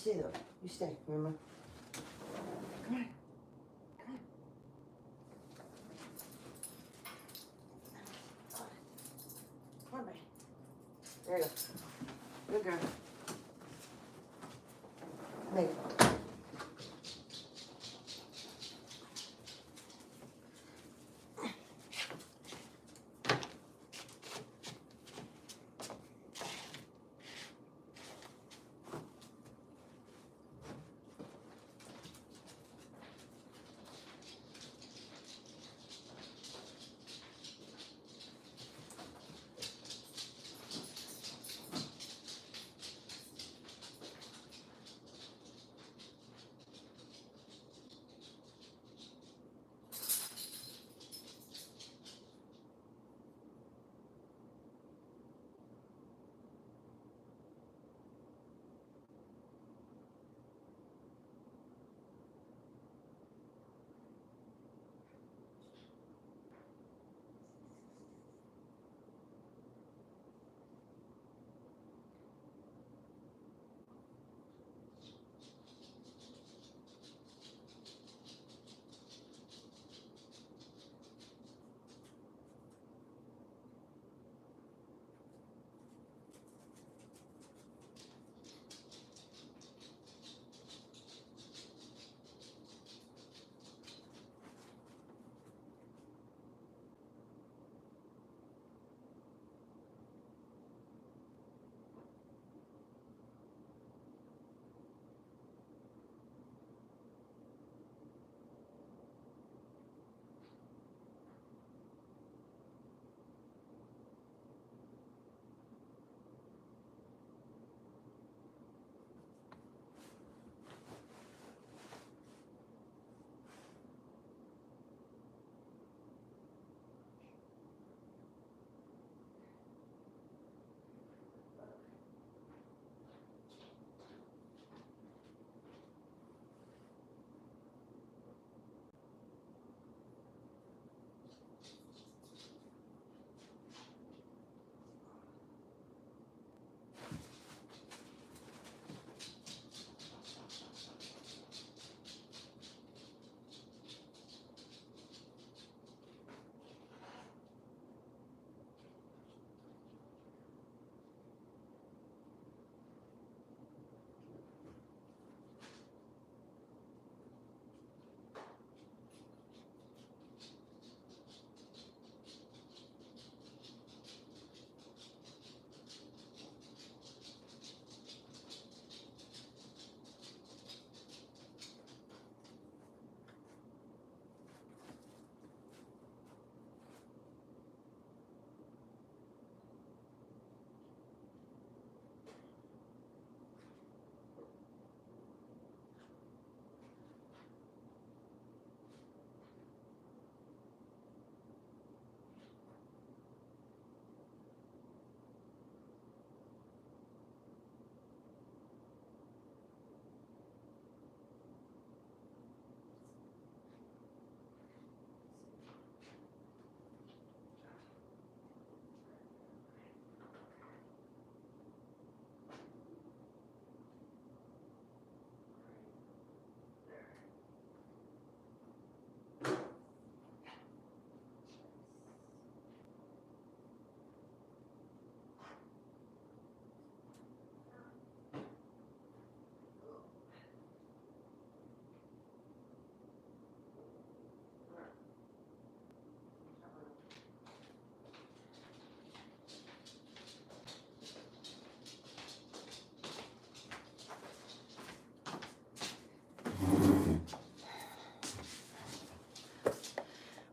stay though. You stay, remember? Come on. Come on. Come on, baby. There you go. Good girl. Maybe.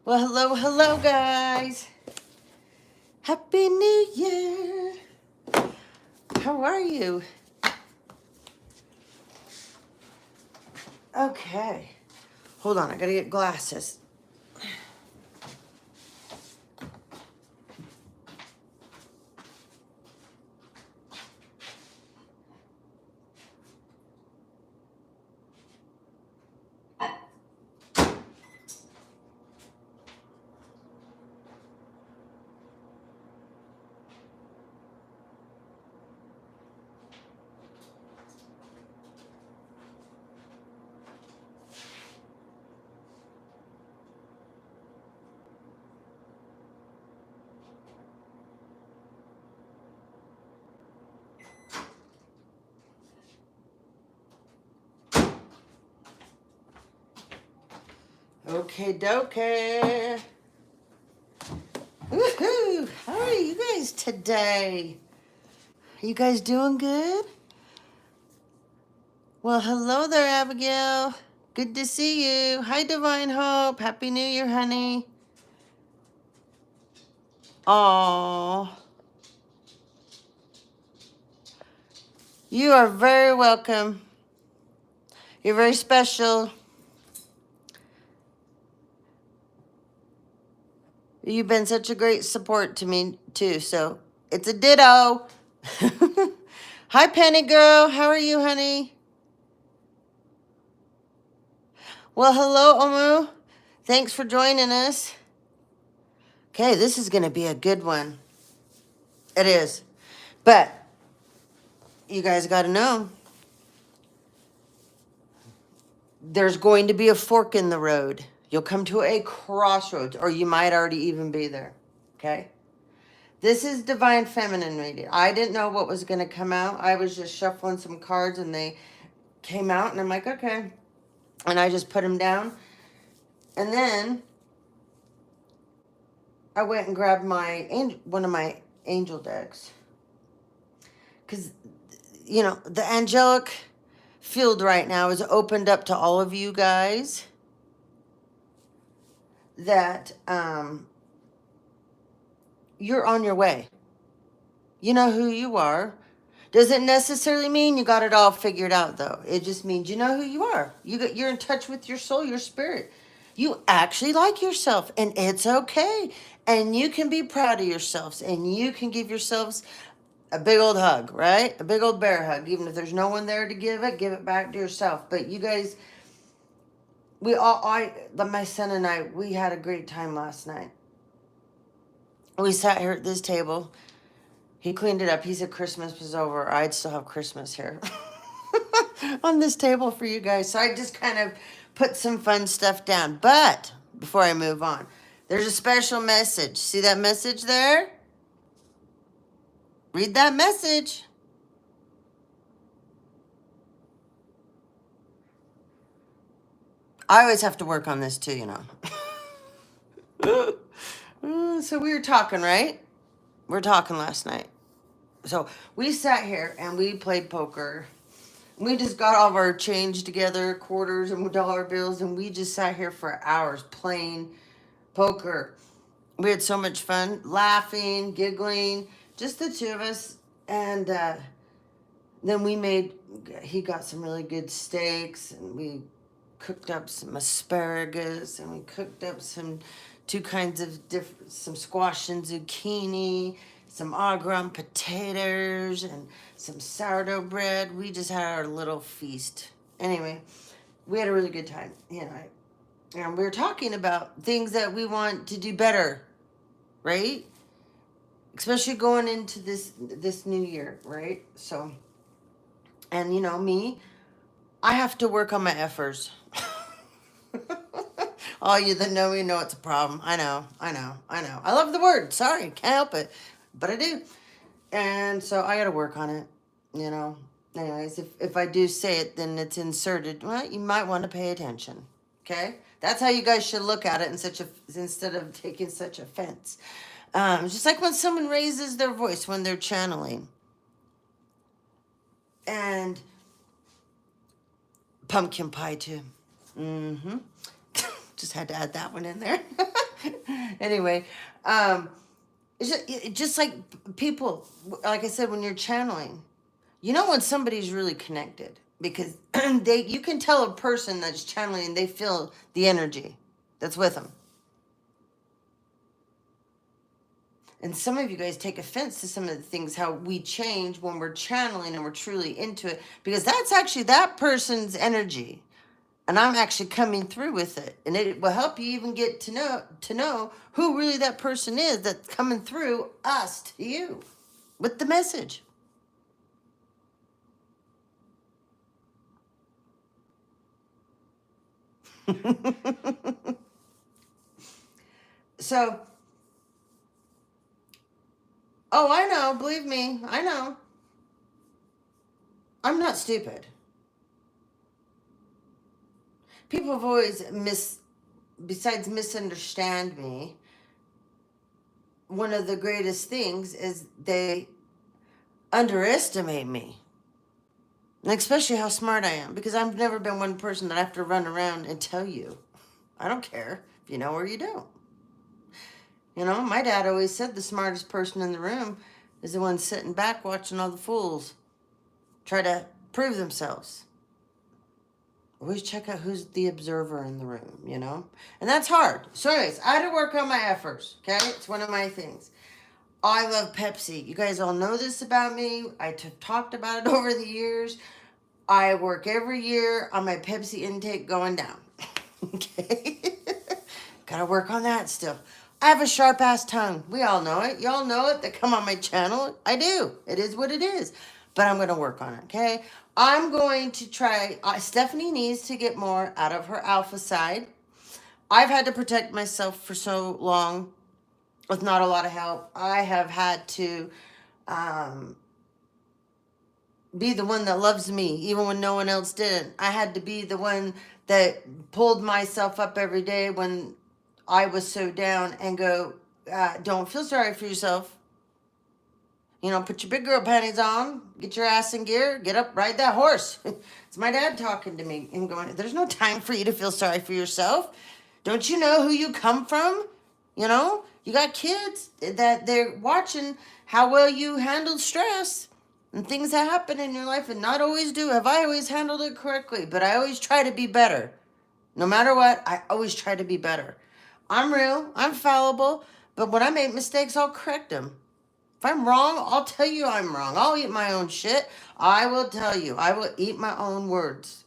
Well, hello, hello, guys. Happy New Year. How are you? Okay. Hold on, I gotta get glasses. Okay, dokey. Woohoo! How are you guys today? Are you guys doing good? Well, hello there, Abigail. Good to see you. Hi, Divine Hope. Happy New Year, honey. Aww. You are very welcome. You're very special. You've been such a great support to me, too, so it's a ditto. Hi, Penny Girl. How are you, honey? Well, hello, Omu. Thanks for joining us. Okay, this is going to be a good one. It is. But you guys got to know, there's going to be a fork in the road. You'll come to a crossroads, or you might already even be there. Okay? This is Divine Feminine reading. I didn't know what was going to come out. I was just shuffling some cards, and they came out, and I'm like, okay. And I just put them down. And then I went and grabbed one of my angel decks. Because, you know, the angelic field right now is opened up to all of you guys that you're on your way. You know who you are. Doesn't necessarily mean you got it all figured out, though. It just means you know who you are. You're in touch with your soul, your spirit. You actually like yourself, and it's okay. And you can be proud of yourselves, and you can give yourselves a big old hug, right? A big old bear hug. Even if there's no one there to give it back to yourself. But you guys, my son and I, we had a great time last night. We sat here at this table. He cleaned it up. He said Christmas was over. I'd still have Christmas here on this table for you guys. So I just kind of put some fun stuff down. But before I move on, there's a special message. See that message there? Read that message. I always have to work on this too, you know. So we were talking, right? We were talking last night. So we sat here and we played poker. We just got all of our change together, quarters and dollar bills, and we just sat here for hours playing poker. We had so much fun, laughing, giggling, just the two of us. And then he got some really good steaks, and we cooked up some asparagus, and we cooked up some squash and zucchini, some au gratin potatoes, and some sourdough bread. We just had our little feast. Anyway, we had a really good time, you know. And we were talking about things that we want to do better, right? Especially going into this new year, right? So, and you know me, I have to work on my efforts. All you that know me know it's a problem. I know. I love the word. Sorry, can't help it. But I do. And so I got to work on it, you know. Anyways, if I do say it, then it's inserted. Well, you might want to pay attention. Okay? That's how you guys should look at it instead of taking such offense. Just like when someone raises their voice when they're channeling. And pumpkin pie, too. Mm-hmm. Just had to add that one in there. Anyway, it's just like people, like I said, when you're channeling, you know when somebody's really connected, because you can tell a person that's channeling, they feel the energy that's with them. And some of you guys take offense to some of the things, how we change when we're channeling and we're truly into it, because that's actually that person's energy. And I'm actually coming through with it. And it will help you even get to know who really that person is that's coming through us to you with the message. So, I know, believe me, I know. I'm not stupid. People have always besides misunderstand me, one of the greatest things is they underestimate me. And especially how smart I am, because I've never been one person that I have to run around and tell you. I don't care if you know or you don't. You know, my dad always said the smartest person in the room is the one sitting back watching all the fools try to prove themselves. Always check out who's the observer in the room, you know? And that's hard. So anyways, I had to work on my efforts, okay? It's one of my things. I love Pepsi. You guys all know this about me. I talked about it over the years. I work every year on my Pepsi intake going down. Okay? Gotta work on that still. I have a sharp ass tongue. We all know it. Y'all know it that come on my channel. I do. It is what it is. But I'm gonna work on it, okay? I'm going to try. Stephanie needs to get more out of her alpha side. I've had to protect myself for so long with not a lot of help. I have had to be the one that loves me, even when no one else didn't. I had to be the one that pulled myself up every day when I was so down and go, don't feel sorry for yourself. You know, put your big girl panties on, get your ass in gear, get up, ride that horse. It's my dad talking to me and going, there's no time for you to feel sorry for yourself. Don't you know who you come from? You know, you got kids that they're watching how well you handle stress and things that happen in your life, and not always do. Have I always handled it correctly? But I always try to be better. No matter what, I always try to be better. I'm real, I'm fallible, but when I make mistakes, I'll correct them. If I'm wrong, I'll tell you I'm wrong. I'll eat my own shit. I will tell you. I will eat my own words.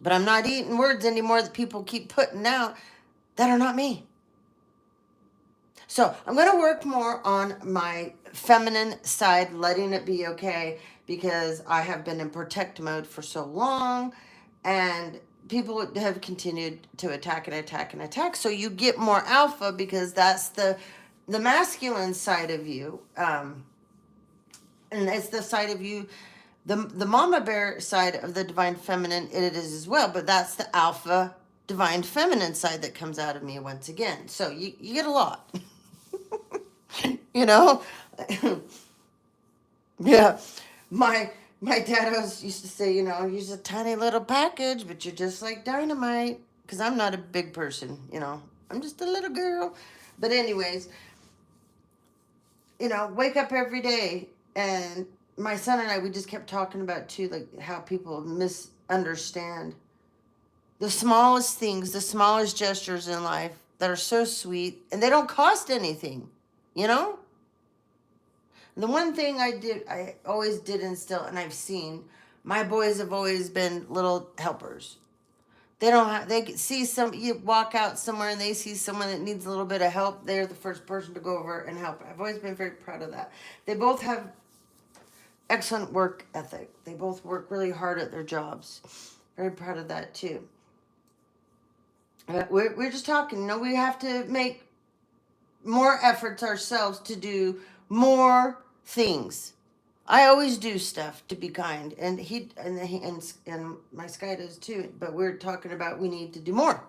But I'm not eating words anymore that people keep putting out that are not me. So I'm going to work more on my feminine side, letting it be okay, because I have been in protect mode for so long, and people have continued to attack and attack and attack. So you get more alpha because that's the masculine side of you. And it's the side of you, the mama bear side of the divine feminine, it is as well. But that's the alpha divine feminine side that comes out of me once again. So you get a lot. You know? Yeah. My dad always used to say, you know, you're a tiny little package, but you're just like dynamite. Because I'm not a big person, you know. I'm just a little girl. But anyways, you know, wake up every day. And my son and I, we just kept talking about, too, like how people misunderstand the smallest things, the smallest gestures in life that are so sweet. And they don't cost anything, you know? The one thing I always did instill, and I've seen, my boys have always been little helpers. They don't have, they see you walk out somewhere and they see someone that needs a little bit of help. They're the first person to go over and help. I've always been very proud of that. They both have excellent work ethic. They both work really hard at their jobs. Very proud of that too. We're just talking, you know, we have to make more efforts ourselves to do more things. I always do stuff to be kind, and and my Sky does too. But we're talking about we need to do more.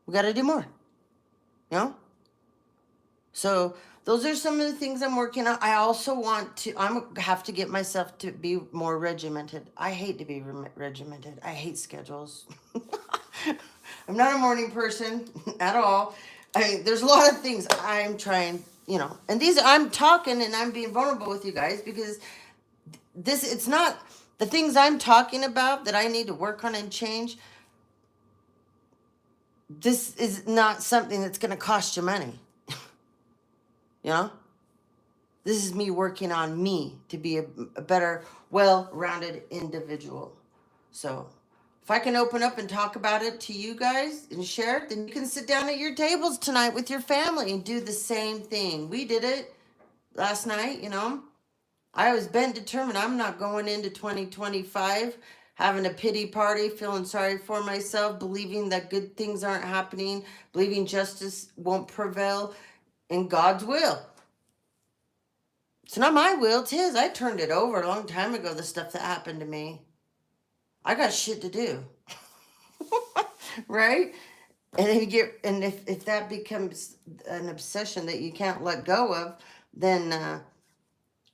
We got to do more, you know. So those are some of the things I'm working on. I also want to. Have to get myself to be more regimented. I hate to be regimented. I hate schedules. I'm not a morning person at all. There's a lot of things I'm trying, you know, and these I'm talking and I'm being vulnerable with you guys because it's not the things I'm talking about that I need to work on and change. This is not something that's going to cost you money. You know, this is me working on me to be a better, well-rounded individual. So if I can open up and talk about it to you guys and share it, then you can sit down at your tables tonight with your family and do the same thing. We did it last night, you know. I was bent determined. I'm not going into 2025 having a pity party, feeling sorry for myself, believing that good things aren't happening, believing justice won't prevail in God's will. It's not my will, it's his. I turned it over a long time ago, the stuff that happened to me. I got shit to do. Right? And then you get, and if that becomes an obsession that you can't let go of, then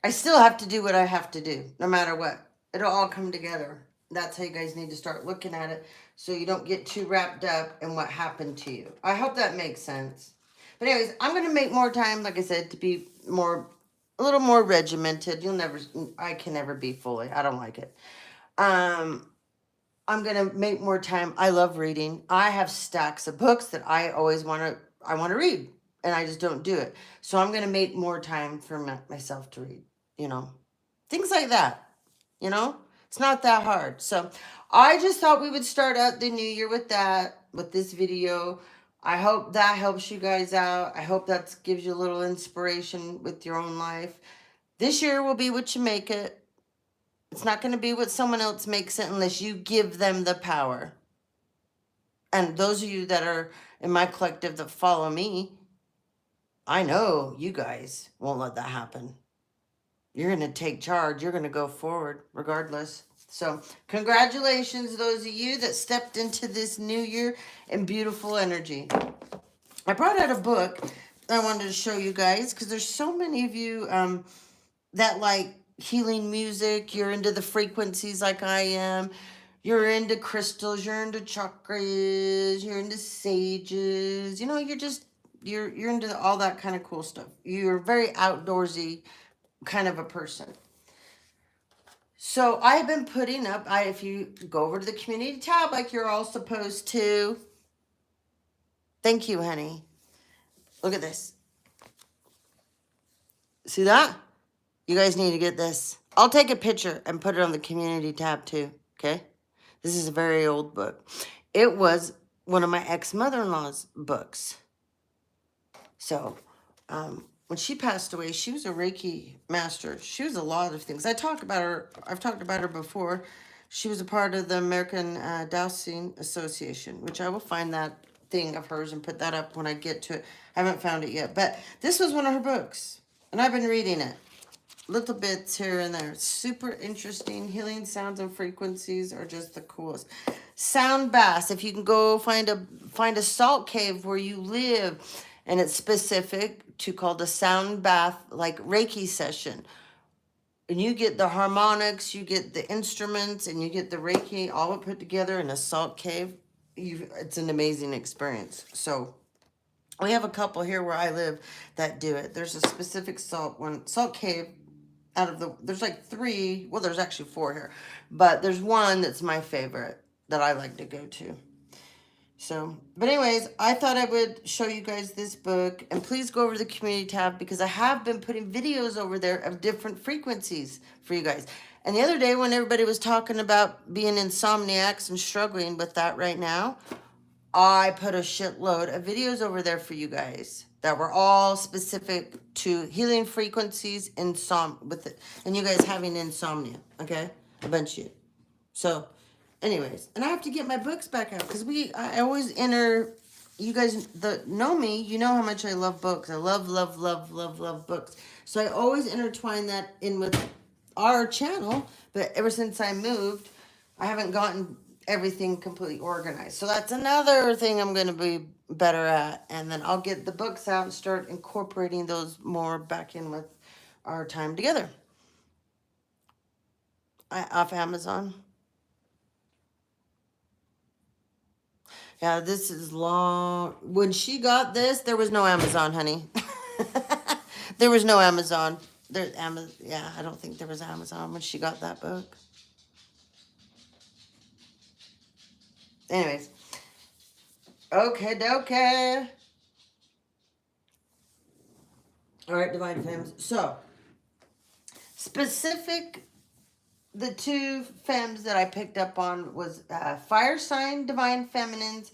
I still have to do what I have to do, no matter what. It'll all come together. That's how you guys need to start looking at it, so you don't get too wrapped up in what happened to you. I hope that makes sense. But anyways, I'm gonna make more time, like I said, to be more, a little more regimented. I can never be fully. I don't like it. Um, I'm gonna make more time. I love reading. I have stacks of books that I want to read, and I just don't do it. So I'm gonna make more time for myself to read. You know, things like that. You know, it's not that hard. So I just thought we would start out the new year with that, with this video. I hope that helps you guys out. I hope that gives you a little inspiration with your own life. This year will be what you make it. It's not going to be what someone else makes it unless you give them the power. And those of you that are in my collective that follow me, I know you guys won't let that happen. You're going to take charge. You're going to go forward regardless. So congratulations, those of you that stepped into this new year in beautiful energy. I brought out a book I wanted to show you guys because there's so many of you that like healing music. You're into the frequencies like I am. You're into crystals. You're into chakras. You're into sages. You know, you're into all that kind of cool stuff. You're very outdoorsy kind of a person. So I've been putting up, if you go over to the community tab like you're all supposed to. Thank you, honey. Look at this. See that? You guys need to get this. I'll take a picture and put it on the community tab too, okay? This is a very old book. It was one of my ex-mother-in-law's books. So, when she passed away, she was a Reiki master. She was a lot of things. I've talked about her before. She was a part of the American Dowsing Association, which I will find that thing of hers and put that up when I get to it. I haven't found it yet. But this was one of her books, and I've been reading it. Little bits here and there. Super interesting. Healing sounds and frequencies are just the coolest. Sound baths. If you can go find a salt cave where you live, and it's specific to called a sound bath, like Reiki session. And you get the harmonics, you get the instruments, and you get the Reiki all put together in a salt cave. It's an amazing experience. So we have a couple here where I live that do it. There's a specific salt cave out of there's like 3, well, there's actually 4 here, but there's one that's my favorite that I like to go to. So, but anyways, I thought I would show you guys this book, and please go over to the community tab because I have been putting videos over there of different frequencies for you guys. And the other day when everybody was talking about being insomniacs and struggling with that right now, I put a shitload of videos over there for you guys that were all specific to healing frequencies, and you guys having insomnia, okay? A bunch of you. So, anyways, and I have to get my books back out because I always enter. You guys that know me, you know how much I love books. I love books. So I always intertwine that in with our channel. But ever since I moved, I haven't gotten everything completely organized. So that's another thing I'm going to be better at. And then I'll get the books out and start incorporating those more back in with our time together. Off Amazon. Yeah, this is long. When she got this, there was no Amazon, honey. There was no Amazon. Yeah, I don't think there was Amazon when she got that book. Anyways. Okay. All right, Divine Femmes. So, the 2 femmes that I picked up on was Fire Sign Divine Feminines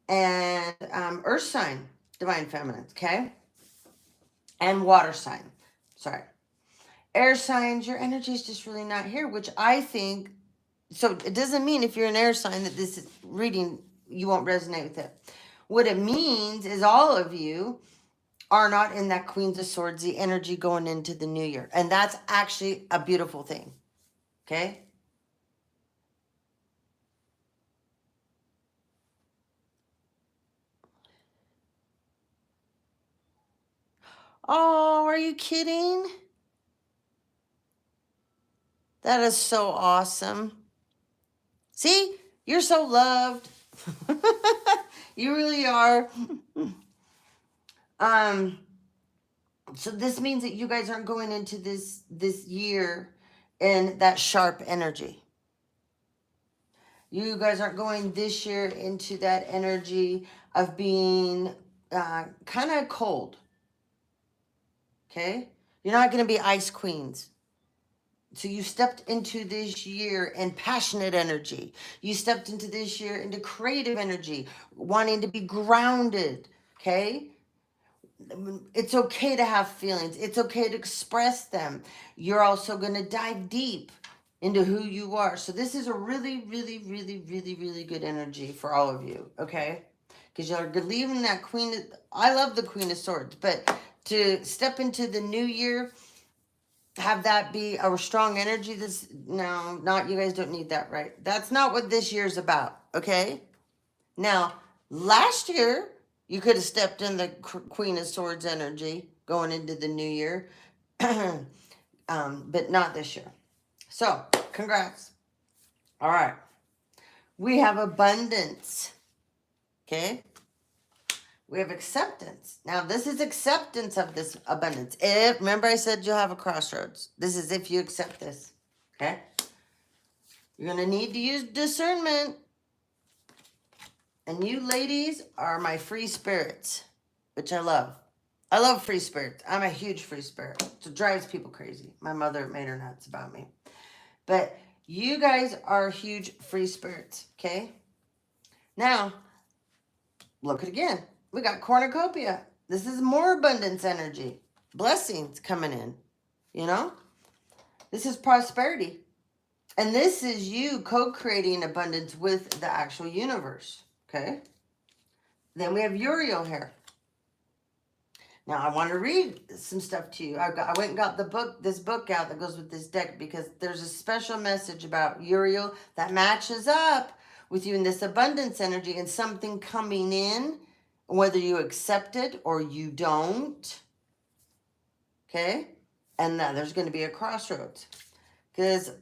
and Earth Sign Divine Feminines, okay? And Water Sign. Sorry. Air signs, your energy is just really not here, which I think, so it doesn't mean if you're an air sign that this is reading, you won't resonate with it. What it means is all of you are not in that Queens of Swords, the energy going into the new year. And that's actually a beautiful thing. Okay? Oh, are you kidding? That is so awesome. See, you're so loved. You really are. Um, so this means that you guys aren't going into this year in that sharp energy. You guys aren't going this year into that energy of being kind of cold. Okay? You're not going to be ice queens. So you stepped into this year in passionate energy. You stepped into this year into creative energy, wanting to be grounded. Okay? It's okay to have feelings. It's okay to express them. You're also going to dive deep into who you are. So this is a really, really, really, really, really good energy for all of you. Okay? Because you're leaving that Queen. I love the Queen of Swords, but to step into the new year, have that be a strong energy. No, not you guys don't need that, right? That's not what this year's about. Okay? Now, last year, you could have stepped in the Queen of Swords energy going into the new year, but not this year. So, congrats. All right. We have abundance. Okay? We have acceptance. Now, this is acceptance of this abundance. Remember I said you'll have a crossroads. This is if you accept this. Okay? You're going to need to use discernment. And you ladies are my free spirits, which I love. I love free spirits. I'm a huge free spirit. So it drives people crazy. My mother made her nuts about me. But you guys are huge free spirits, okay? Now, look at it again. We got cornucopia. This is more abundance energy. Blessings coming in, you know? This is prosperity. And this is you co-creating abundance with the actual universe, okay? Then we have Uriel here. Now, I want to read some stuff to you. I went and got this book out that goes with this deck because there's a special message about Uriel that matches up with you in this abundance energy and something coming in, whether you accept it or you don't. Okay? And now there's going to be a crossroads. Because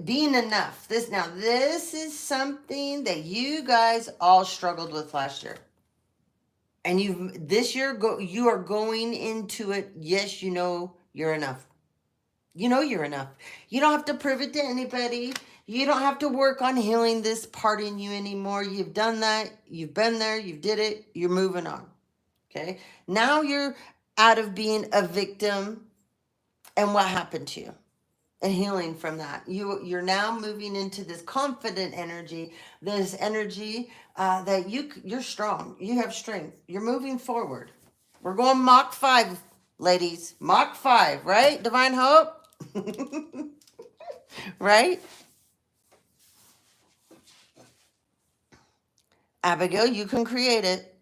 being enough. This is something that you guys all struggled with last year. And this year you are going into it. Yes, you know you're enough. You know you're enough. You don't have to prove it to anybody. You don't have to work on healing this part in you anymore. You've done that. You've been there. You did it. You're moving on. Okay? Now you're out of being a victim and what happened to you and healing from that. You're now moving into this confident energy, this energy that you're strong. You have strength. You're moving forward. We're going Mach 5, ladies. Mach 5, right? Divine Hope? Right? Abigail, you can create it.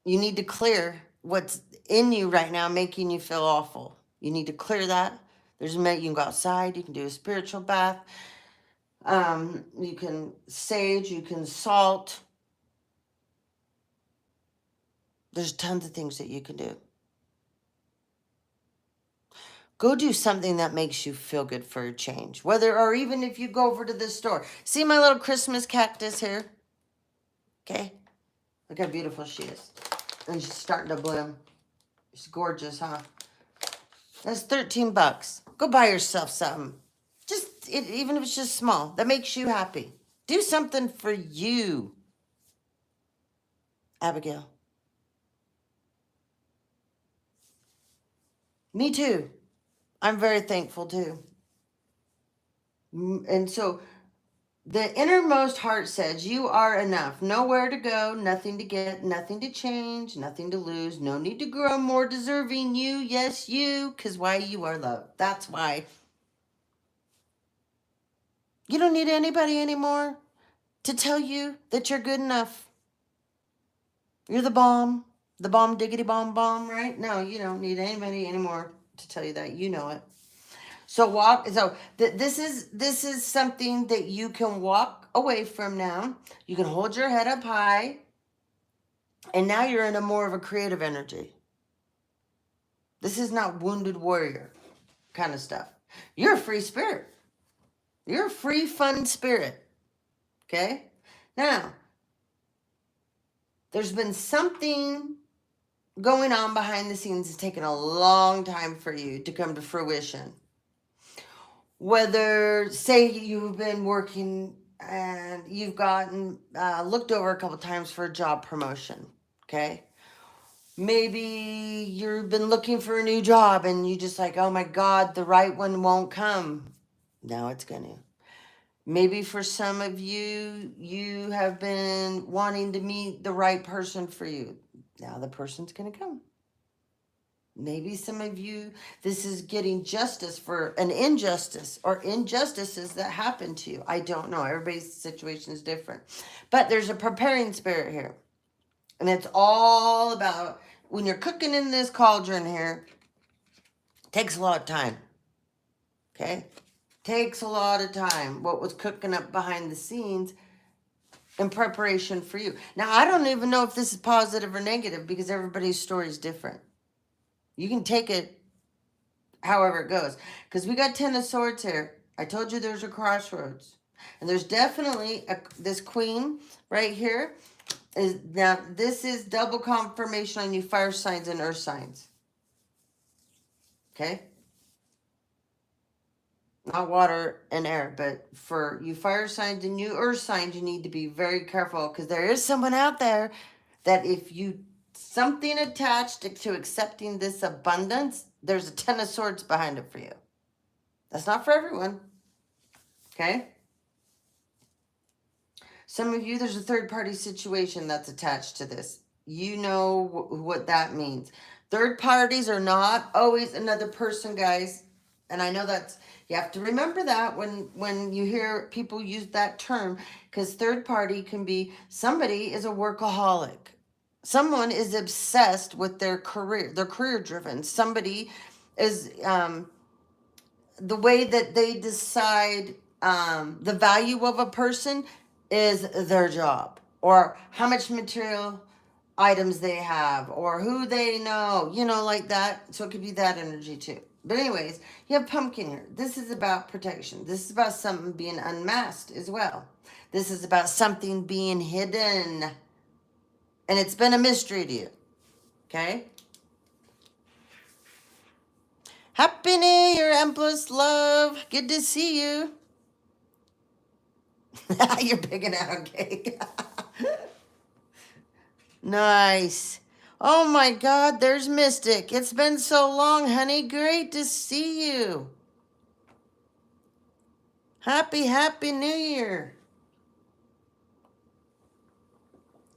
You need to clear what's in you right now making you feel awful. You need to clear that. You can go outside. You can do a spiritual bath. You can sage. You can salt. There's tons of things that you can do. Go do something that makes you feel good for a change. Or even if you go over to the store. See my little Christmas cactus here? Okay. Look how beautiful she is. And she's starting to bloom. She's gorgeous, huh? That's $13. Go buy yourself something. Even if it's just small. That makes you happy. Do something for you. Abigail. Me too. I'm very thankful too. And so the innermost heart says, you are enough. Nowhere to go, nothing to get, nothing to change, nothing to lose. No need to grow more deserving. You, yes, you, because why? You are loved. That's why. You don't need anybody anymore to tell you that you're good enough. You're the bomb diggity bomb, right? No, you don't need anybody anymore to tell you that. You know it. So this is something that you can walk away from now. You can hold your head up high. And now you're in more of a creative energy. This is not wounded warrior kind of stuff. You're a free spirit. You're a free, fun spirit. Okay? Now, there's been something going on behind the scenes. It's taken a long time for you to come to fruition. Whether, say, you've been working and you've gotten looked over a couple times for a job promotion. Okay? Maybe you've been looking for a new job and you just like, oh my God, the right one won't come. Now it's going to. Maybe for some of you, you have been wanting to meet the right person for you. Now the person's going to come. Maybe some of you, this is getting justice for an injustice or injustices that happen to you. I don't know. Everybody's situation is different. But there's a preparing spirit here. And it's all about when you're cooking in this cauldron here, it takes a lot of time. Okay? Takes a lot of time. What was cooking up behind the scenes in preparation for you. Now, I don't even know if this is positive or negative because everybody's story is different. You can take it however it goes. Because we got 10 of Swords here. I told you there's a crossroads. And there's definitely this queen right here. Now, this is double confirmation on you fire signs and earth signs. Okay? Not water and air, but for you fire signs and you earth signs, you need to be very careful because there is someone out there that if you something attached to accepting this abundance, there's a 10 of Swords behind it for you. That's not for everyone. Okay? Some of you, there's a third party situation that's attached to this. You know what that means. Third parties are not always another person, guys. And I know that's, you have to remember that when you hear people use that term, because third party can be somebody is a workaholic. Someone is obsessed with their career. They're career driven. Somebody is, the way that they decide the value of a person is their job or how much material items they have or who they know, you know, like that. So it could be that energy too. But anyways, you have Pumpkin here. This is about protection. This is about something being unmasked as well. This is about something being hidden. And it's been a mystery to you. Okay? Happy New Year, Empress Love. Good to see you. You're picking out a cake. Nice. Oh my God, there's Mystic. It's been so long, honey. Great to see you. Happy New Year.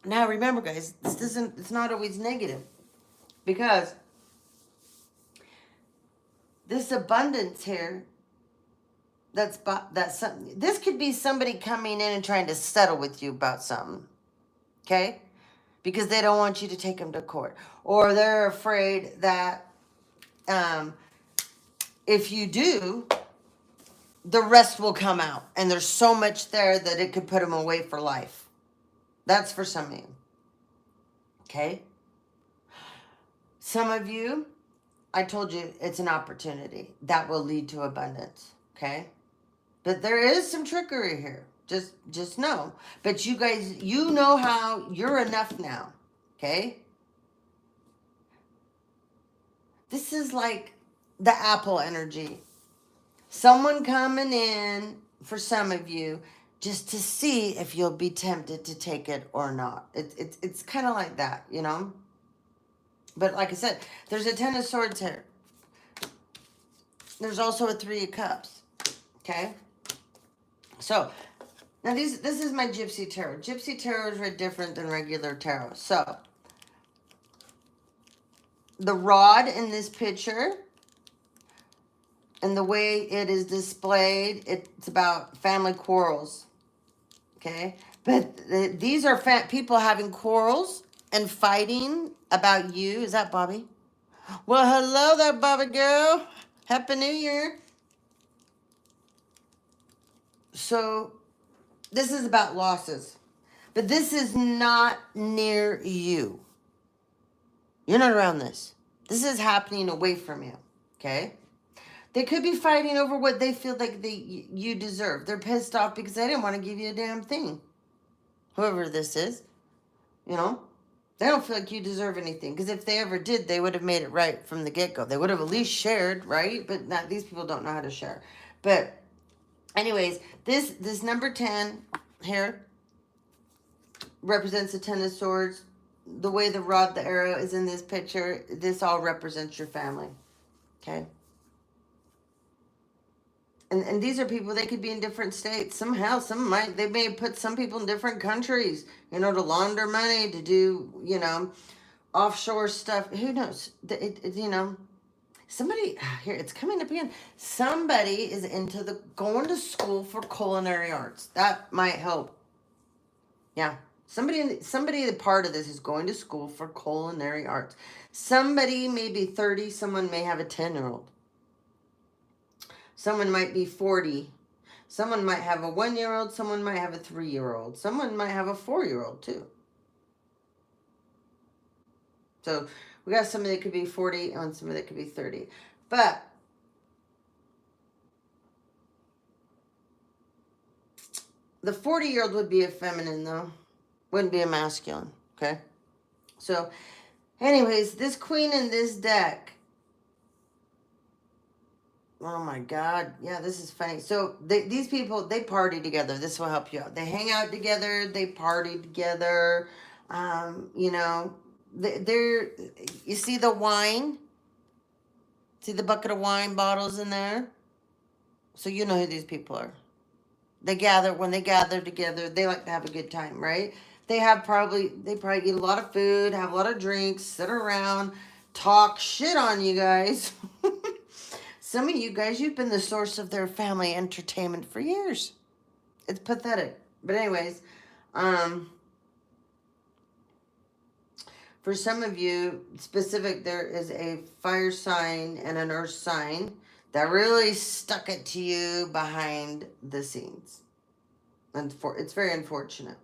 Now remember, guys, it's not always negative because this abundance here, that's something. This could be somebody coming in and trying to settle with you about something. Okay? Because they don't want you to take them to court. Or they're afraid that if you do, the rest will come out. And there's so much there that it could put them away for life. That's for some of you. Okay? Some of you, I told you, it's an opportunity that will lead to abundance. Okay? But there is some trickery here. Just know. But you guys, you know how you're enough now. Okay? This is like the apple energy. Someone coming in for some of you just to see if you'll be tempted to take it or not. It's kind of like that, you know? But like I said, there's a 10 of Swords here. There's also a 3 of Cups. Okay? So, now this is my Gypsy Tarot. Gypsy Tarot is very different than regular tarot. So, the rod in this picture and the way it is displayed, it's about family quarrels. Okay? But these are people having quarrels and fighting about you. Is that Bobby? Well, hello there, Bobby girl. Happy New Year. So, this is about losses. But this is not near you. You're not around this. This is happening away from you, okay? They could be fighting over what they feel like you deserve. They're pissed off because they didn't want to give you a damn thing. Whoever this is, you know? They don't feel like you deserve anything. Because if they ever did, they would have made it right from the get-go. They would have at least shared, right? But not, these people don't know how to share. But anyways, this number 10 here represents the 10 of swords. The way the rod, the arrow is in this picture, this all represents your family. Okay? And these are people, they could be in different states. Somehow, they may put some people in different countries, to launder money, to do, offshore stuff. Who knows? Somebody, here, it's coming up again. Somebody is into going to school for culinary arts. That might help. Yeah. Somebody, the part of this is going to school for culinary arts. Somebody may be 30, someone may have a 10-year-old. Someone might be 40. Someone might have a 1-year-old. Someone might have a 3-year-old. Someone might have a 4-year-old too. So we got somebody that could be 40 and somebody that could be 30. But the 40-year-old would be a feminine though. Wouldn't be a masculine. Okay. So anyways, this queen in this deck. Oh my God. Yeah, this is funny. So these people, they party together. This will help you out. They hang out together. They party together. They're, you see the wine? See the bucket of wine bottles in there? So you know who these people are. When they gather together, they like to have a good time, right? They probably eat a lot of food, have a lot of drinks, sit around, talk shit on you guys. Some of you guys, you've been the source of their family entertainment for years. It's pathetic. But anyways, for some of you, specific, there is a fire sign and an earth sign that really stuck it to you behind the scenes. And it's very unfortunate.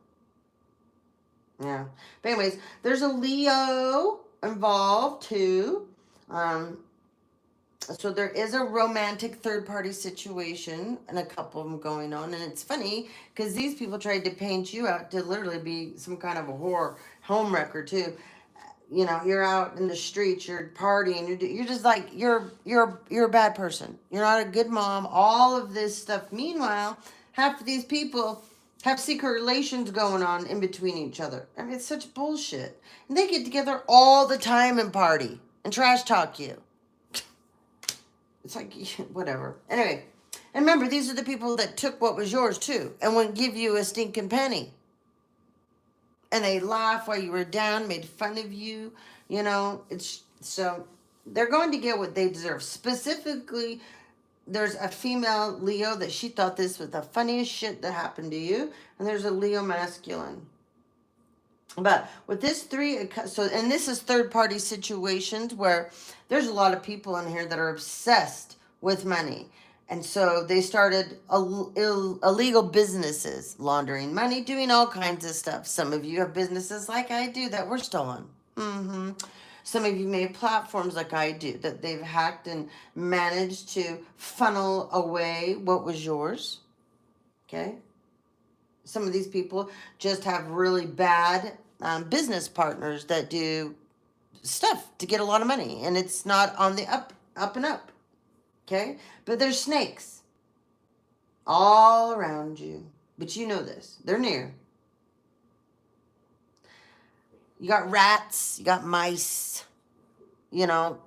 Yeah. But anyways, there's a Leo involved too. So there is a romantic third-party situation and a couple of them going on. And it's funny because these people tried to paint you out to literally be some kind of a horror homewrecker too. You're out in the streets, you're partying, you're just like, you're a bad person. You're not a good mom, all of this stuff. Meanwhile, half of these people have secret relations going on in between each other. I mean, it's such bullshit. And they get together all the time and party and trash talk you. It's like, whatever. Anyway, and remember, these are the people that took what was yours too and wouldn't give you a stinking penny. And they laugh while you were down, made fun of you. So they're going to get what they deserve. Specifically, there's a female Leo that she thought this was the funniest shit that happened to you. And there's a Leo masculine. But with this and this is third-party situations where there's a lot of people in here that are obsessed with money. And so they started illegal businesses, laundering money, doing all kinds of stuff. Some of you have businesses like I do that were stolen. Some of you may have platforms like I do that they've hacked and managed to funnel away what was yours. Okay? Some of these people just have really bad business partners that do stuff to get a lot of money. And it's not on the up and up. Okay? But there's snakes all around you. But you know this. They're near. You got rats. You got mice.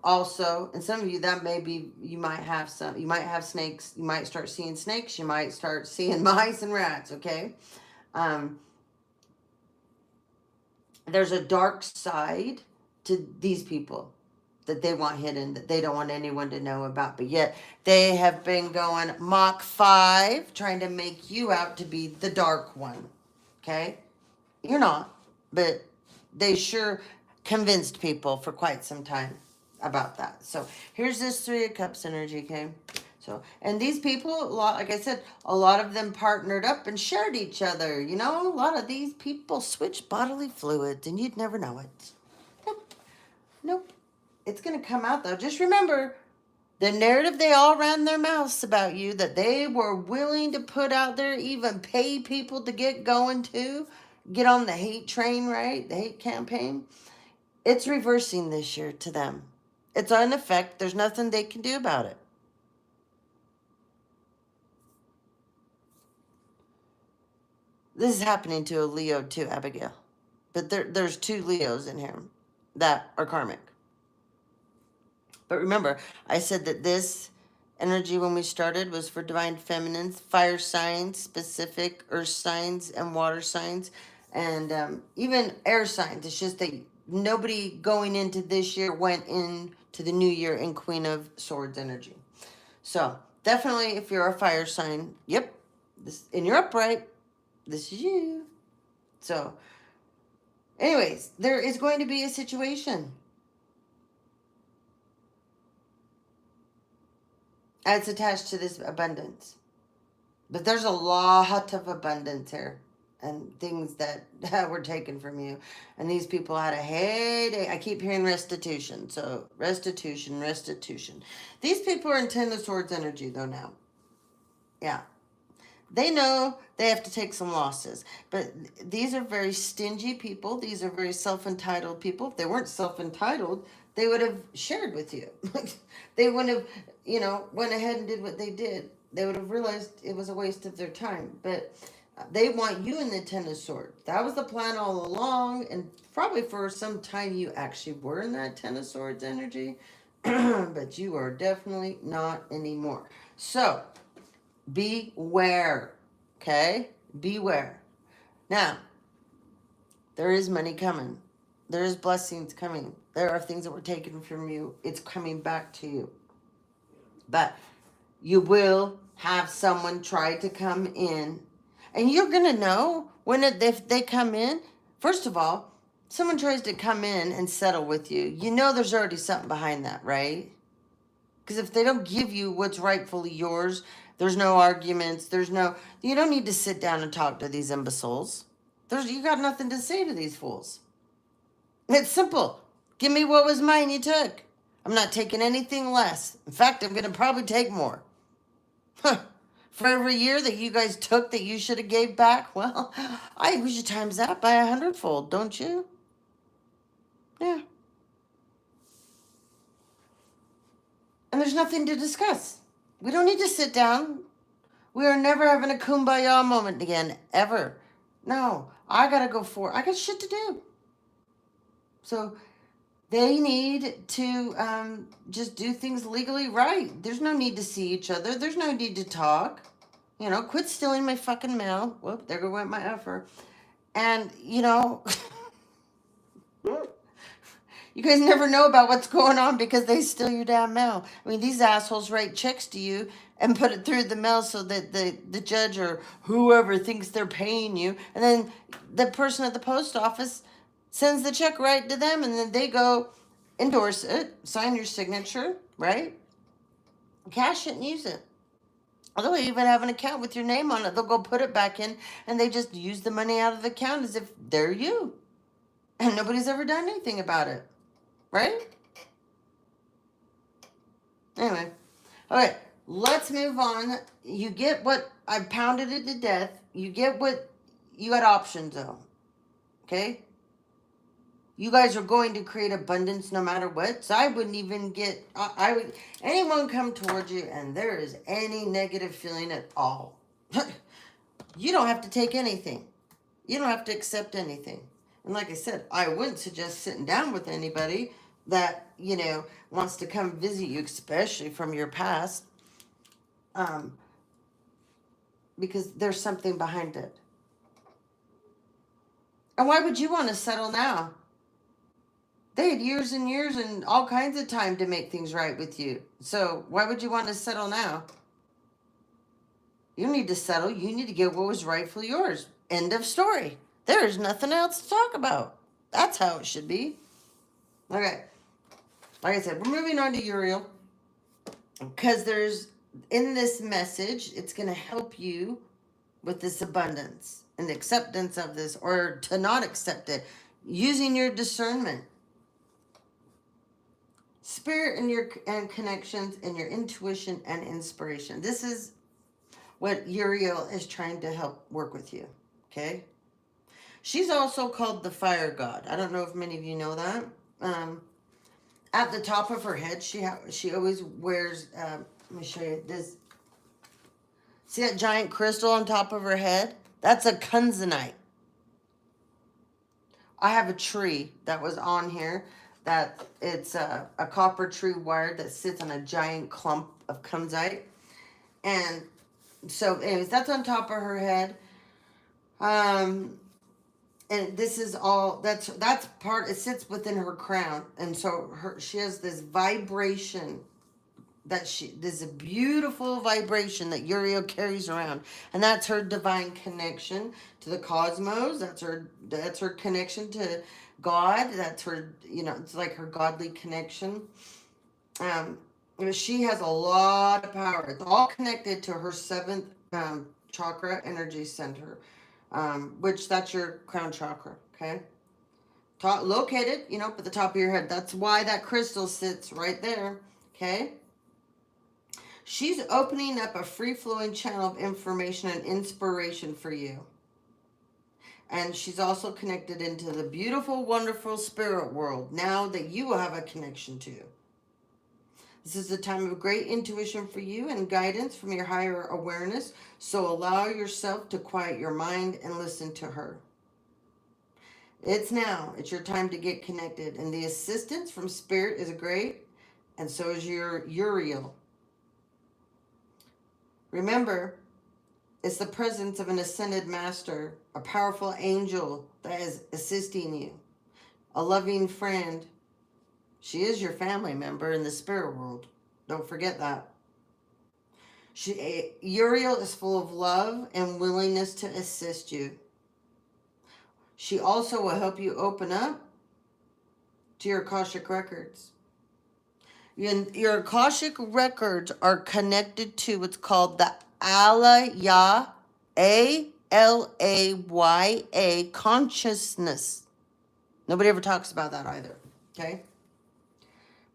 Also. And some of you, that may be, you might have snakes. You might start seeing snakes. You might start seeing mice and rats. Okay? There's a dark side to these people that they want hidden, that they don't want anyone to know about. But yet they have been going Mach 5, trying to make you out to be the dark one. Okay? You're not. But they sure convinced people for quite some time about that. So here's this 3 of Cups energy, okay? So, and these people, like I said, a lot of them partnered up and shared each other. A lot of these people switch bodily fluids and you'd never know it. Nope. It's going to come out, though. Just remember, the narrative they all ran their mouths about you, that they were willing to put out there, even pay people to get going to, get on the hate train, right? The hate campaign. It's reversing this year to them. It's in effect. There's nothing they can do about it. This is happening to a Leo too, Abigail. But there's 2 Leos in here that are karmic. But remember, I said that this energy when we started was for divine feminines, fire signs, specific earth signs, and water signs, and even air signs. It's just that nobody going into this year went into the new year in Queen of Swords energy. So definitely, if you're a fire sign, yep, and you're upright, this is you. So, anyways, there is going to be a situation. And it's attached to this abundance. But there's a lot of abundance here. And things that were taken from you. And these people had a heyday. I keep hearing restitution. So restitution, restitution. These people are in Ten of Swords energy though now. Yeah. They know they have to take some losses. But these are very stingy people. These are very self-entitled people. If they weren't self-entitled, they would have shared with you. They wouldn't have, went ahead and did what they did. They would have realized it was a waste of their time. But they want you in the Ten of Swords. That was the plan all along. And probably for some time you actually were in that Ten of Swords energy. But you are definitely not anymore. So, beware. Okay? Beware. Now, there is money coming. There is blessings coming. There are things that were taken from you. It's coming back to you. But you will have someone try to come in. And you're going to know if they come in. First of all, someone tries to come in and settle with you. You know there's already something behind that, right? Because if they don't give you what's rightfully yours, there's no arguments. You don't need to sit down and talk to these imbeciles. You got nothing to say to these fools. It's simple. Give me what was mine you took. I'm not taking anything less. In fact, I'm going to probably take more. For every year that you guys took that you should have gave back, well, I wish you times that by 100-fold, don't you? Yeah. And there's nothing to discuss. We don't need to sit down. We are never having a kumbaya moment again, ever. No, I got to go I got shit to do. So they need to just do things legally right. There's no need to see each other. There's no need to talk. Quit stealing my fucking mail. Whoop, there went my effort. And, you guys never know about what's going on because they steal your damn mail. I mean, these assholes write checks to you and put it through the mail so that the judge or whoever thinks they're paying you. And then the person at the post office sends the check right to them, and then they go endorse it, sign your signature, right? Cash it and use it. They'll even have an account with your name on it. They'll go put it back in, and they just use the money out of the account as if they're you. And nobody's ever done anything about it, right? Anyway, okay, let's move on. You get what, I pounded it to death. You get what, you got options though, okay? You guys are going to create abundance no matter what. So I wouldn't even anyone come towards you and there is any negative feeling at all. You don't have to take anything. You don't have to accept anything. And like I said, I wouldn't suggest sitting down with anybody that, wants to come visit you, especially from your past. Because there's something behind it. And why would you want to settle now? They had years and years and all kinds of time to make things right with you. So why would you want to settle now? You need to settle. You need to get what was rightfully yours. End of story. There is nothing else to talk about. That's how it should be. Okay. Like I said, we're moving on to Uriel. Because in this message, it's going to help you with this abundance and acceptance of this, or to not accept it. Using your discernment. Spirit and connections and your intuition and inspiration. This is what Uriel is trying to help work with you. Okay? She's also called the fire god. I don't know if many of you know that. At the top of her head, she always wears. Let me show you this. See that giant crystal on top of her head? That's a kunzanite. I have a tree that was on here. That it's a copper tree wired that sits on a giant clump of kunzite. And so, anyways, that's on top of her head. And this is all that's part. It sits within her crown, and so she has this vibration there's a beautiful vibration that Uriel carries around, and that's her divine connection to the cosmos. That's her connection to God. That's her, it's like her godly connection. She has a lot of power. It's all connected to her seventh chakra energy center, which that's your crown chakra. Okay, located, at the top of your head. That's why that crystal sits right there. Okay. She's opening up a free-flowing channel of information and inspiration for you. And she's also connected into the beautiful, wonderful spirit world now that you will have a connection to. This is a time of great intuition for you and guidance from your higher awareness. So allow yourself to quiet your mind and listen to her. It's now. It's your time to get connected. And the assistance from spirit is great. And so is your Uriel. Remember, it's the presence of an ascended master, a powerful angel that is assisting you, a loving friend. She is your family member in the spirit world. Don't forget that. Uriel is full of love and willingness to assist you. She also will help you open up to your Akashic records. Your Akashic records are connected to what's called the Alaya, Alaya consciousness. Nobody ever talks about that either, okay?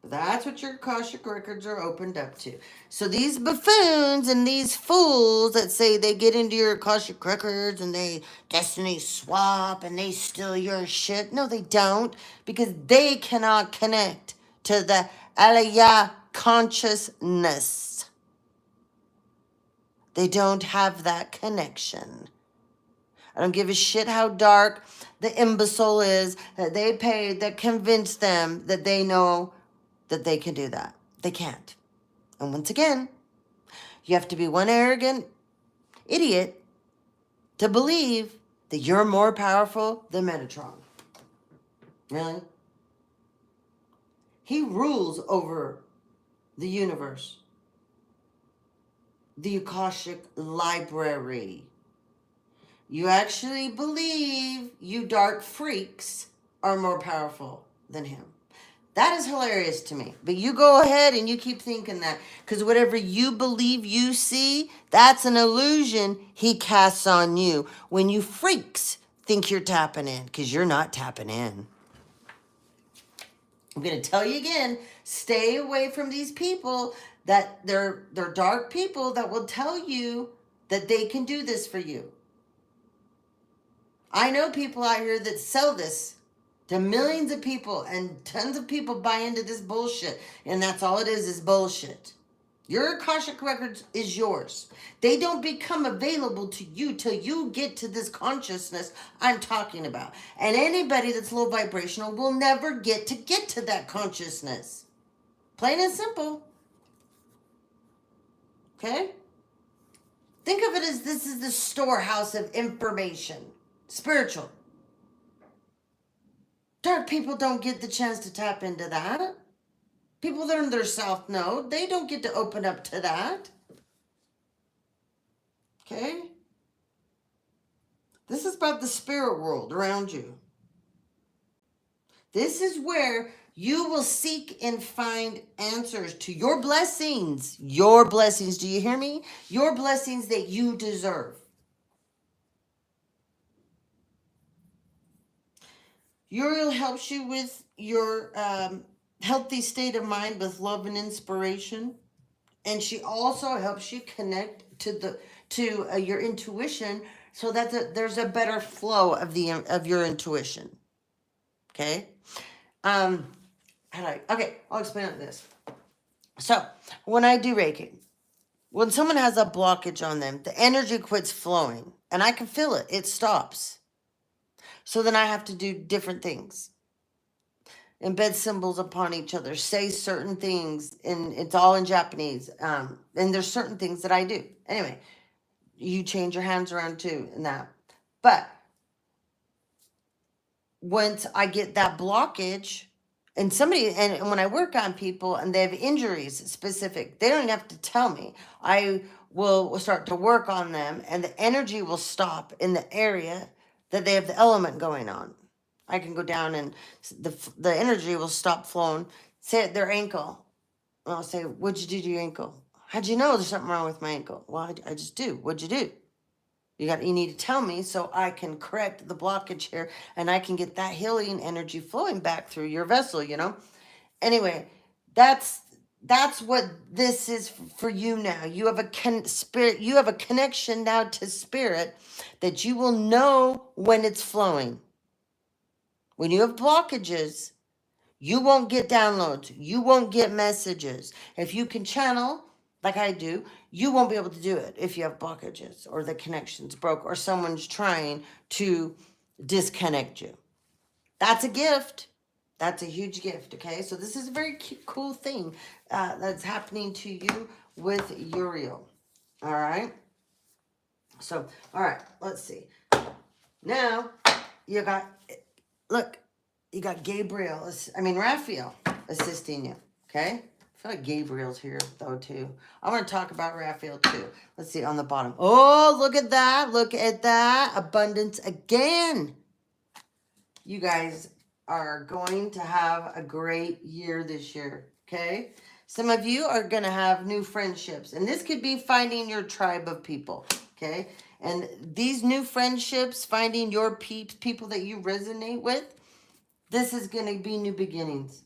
But that's what your Akashic records are opened up to. So these buffoons and these fools that say they get into your Akashic records and they destiny swap and they steal your shit. No, they don't, because they cannot connect to the Alaya consciousness. They don't have that connection. I don't give a shit how dark the imbecile is that they paid that convinced them that they know that they can do that. They can't. And once again, you have to be one arrogant idiot to believe that you're more powerful than Metatron. Really? He rules over the universe. The Akashic Library. You actually believe you dark freaks are more powerful than him. That is hilarious to me. But you go ahead and you keep thinking that. Because whatever you believe you see, that's an illusion he casts on you. When you freaks think you're tapping in. Because you're not tapping in. I'm going to tell you again. Stay away from these people that they're dark people that will tell you that they can do this for you. I know people out here that sell this to millions of people, and tons of people buy into this bullshit, and that's all it is bullshit. Your Akashic records is yours. They don't become available to you till you get to this consciousness I'm talking about. And anybody that's low vibrational will never get to that consciousness. Plain and simple. Okay? Think of it as this is the storehouse of information. Spiritual. Dark people don't get the chance to tap into that. People that are in their south node, they don't get to open up to that. Okay? This is about the spirit world around you. This is where you will seek and find answers to your blessings. Your blessings, do you hear me? Your blessings that you deserve. Uriel helps you with your healthy state of mind with love and inspiration. And she also helps you connect to your intuition, so that there's a better flow of your intuition. Okay. Um. Okay. I'll explain it this. So when I do Reiki, when someone has a blockage on them, the energy quits flowing, and I can feel it. It stops. So then I have to do different things, embed symbols upon each other, say certain things, and it's all in Japanese. And there's certain things that I do. Anyway, you change your hands around too and that. But once I get that blockage, and when I work on people and they have injuries specific, they don't even have to tell me. I will start to work on them, and the energy will stop in the area that they have the element going on. I can go down and the energy will stop flowing. Say at their ankle, and I'll say, "What'd you do to your ankle? How'd you know there's something wrong with my ankle?" "Well, I just do." "What'd you do?" You need to tell me so I can correct the blockage here, and I can get that healing energy flowing back through your vessel. Anyway, that's what this is for you now. You have spirit, you have a connection now to spirit, that you will know when it's flowing. When you have blockages, you won't get downloads. You won't get messages. If you can channel, like I do, you won't be able to do it if you have blockages or the connection's broke or someone's trying to disconnect you. That's a gift. That's a huge gift, okay? So this is a very cool thing that's happening to you with Uriel, all right? So, all right, let's see. Now, you got, look, you got Raphael assisting you, okay? I feel like Gabriel's here, though, too. I want to talk about Raphael, too. Let's see, on the bottom. Oh, look at that. Look at that. Abundance again. You guys are going to have a great year this year, okay? Some of you are going to have new friendships, and this could be finding your tribe of people, okay? And these new friendships, finding your people that you resonate with, this is going to be new beginnings.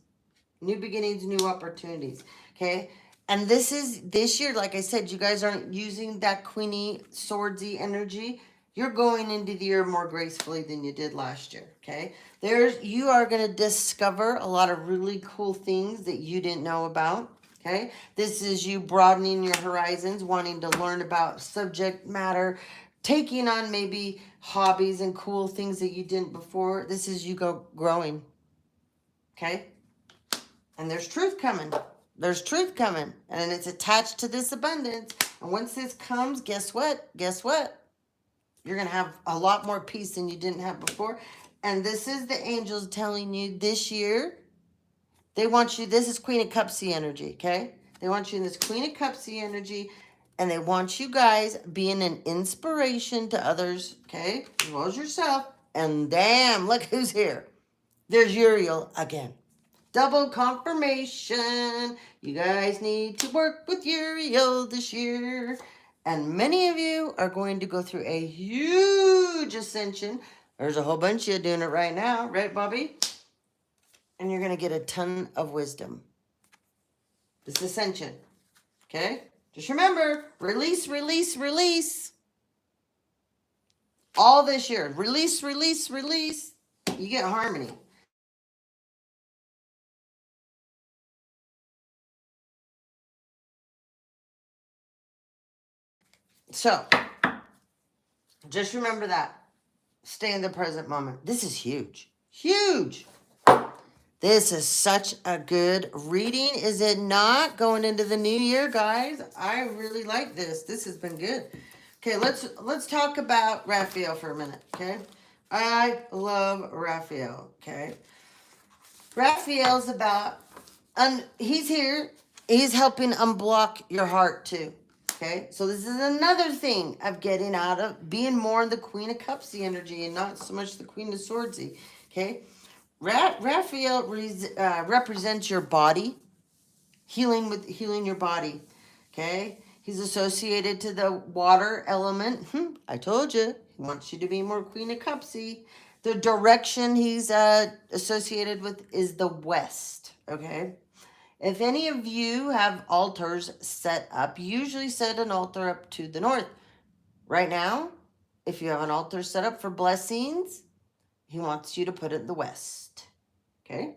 New beginnings, new opportunities, okay? And this year, like I said, you guys aren't using that Queenie Swordsy energy. You're going into the year more gracefully than you did last year, okay? You are going to discover a lot of really cool things that you didn't know about, okay? This is you broadening your horizons, wanting to learn about subject matter, taking on maybe hobbies and cool things that you didn't before. This is you growing, okay? And there's truth coming. There's truth coming. And it's attached to this abundance. And once this comes, guess what? Guess what? You're going to have a lot more peace than you didn't have before. And this is the angels telling you this year, they want you, this is Queen of Cupsy energy, okay? They want you in this Queen of Cupsy energy. And they want you guys being an inspiration to others, okay? As well as yourself. And damn, look who's here. There's Uriel again. Double confirmation. You guys need to work with Uriel this year. And many of you are going to go through a huge ascension. There's a whole bunch of you doing it right now. Right, Bobby? And you're going to get a ton of wisdom. This ascension. Okay? Just remember, release, release, release. All this year. Release, release, release. You get harmony. So, just remember that. Stay in the present moment. This is huge. Huge. This is such a good reading, is it not? Going into the new year, guys. I really like this. This has been good. Okay, let's talk about Raphael for a minute, okay? I love Raphael, okay? Raphael's about, he's here. He's helping unblock your heart too. Okay, so this is another thing of getting out of being more the Queen of Cupsy energy and not so much the Queen of Swordsy. Okay, Raphael represents your body, healing your body. Okay, he's associated to the water element. I told you, he wants you to be more Queen of Cupsy. The direction he's associated with is the west, okay? If any of you have altars set up, usually set an altar up to the north. Right now, if you have an altar set up for blessings, he wants you to put it in the west, okay?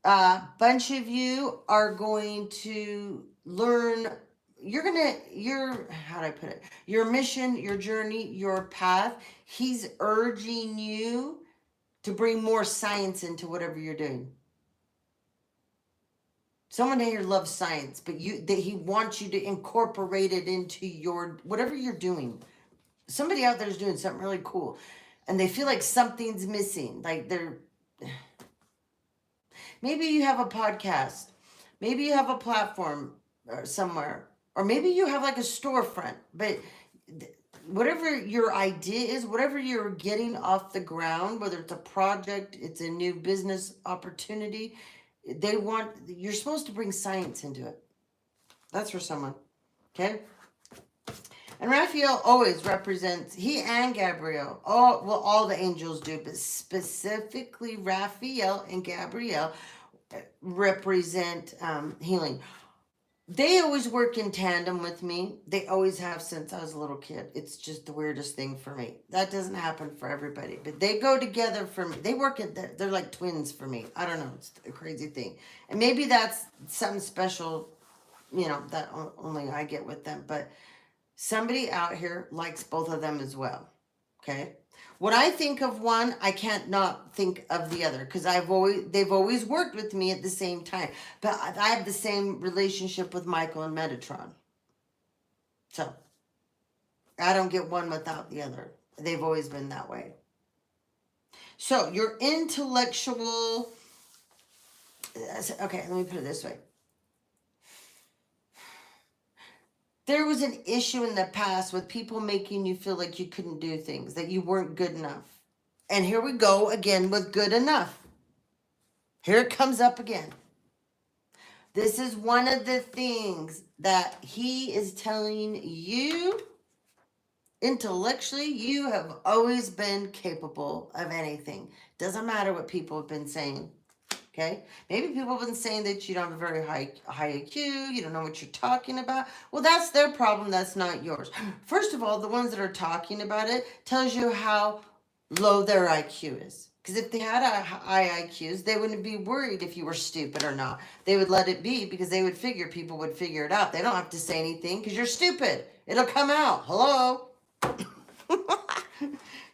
Bunch of you are going to learn, how do I put it? Your mission, your journey, your path. He's urging you to bring more science into whatever you're doing. Someone here loves science, but he wants you to incorporate it into your, whatever you're doing. Somebody out there is doing something really cool and they feel like something's missing. Like maybe you have a podcast, maybe you have a platform somewhere, or maybe you have like a storefront, but whatever your idea is, whatever you're getting off the ground, whether it's a project, it's a new business opportunity, you're supposed to bring science into it. That's for someone, okay? And Raphael always represents, he and Gabriel, all the angels do, but specifically Raphael and Gabriel represent healing. They always work in tandem with me. They always have since I was a little kid. It's just the weirdest thing for me. That doesn't happen for everybody, but they go together for me. They work they're like twins for me. I don't know. It's a crazy thing. And maybe that's something special, that only I get with them. But somebody out here likes both of them as well. Okay. When I think of one, I can't not think of the other because they've always worked with me at the same time. But I have the same relationship with Michael and Metatron. So I don't get one without the other. They've always been that way. So your intellectual, okay, let me put it this way. There was an issue in the past with people making you feel like you couldn't do things, that you weren't good enough. And here we go again with good enough. Here it comes up again. This is one of the things that he is telling you. Intellectually, you have always been capable of anything. Doesn't matter what people have been saying. Okay, maybe people have been saying that you don't have a very high IQ, you don't know what you're talking about. Well, that's their problem, that's not yours. First of all, the ones that are talking about it tells you how low their IQ is. Because if they had high IQs, they wouldn't be worried if you were stupid or not. They would let it be because they would figure people would figure it out. They don't have to say anything because you're stupid. It'll come out. Hello? Do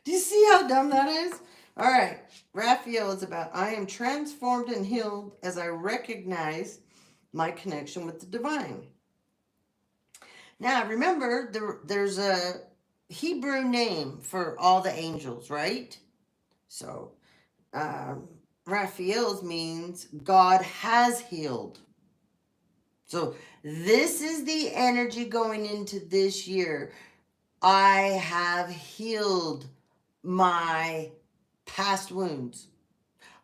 you see how dumb that is? All right. Raphael is about, I am transformed and healed as I recognize my connection with the divine. Now, remember, there's a Hebrew name for all the angels, right? So, Raphael's means God has healed. So, this is the energy going into this year. I have healed my past wounds.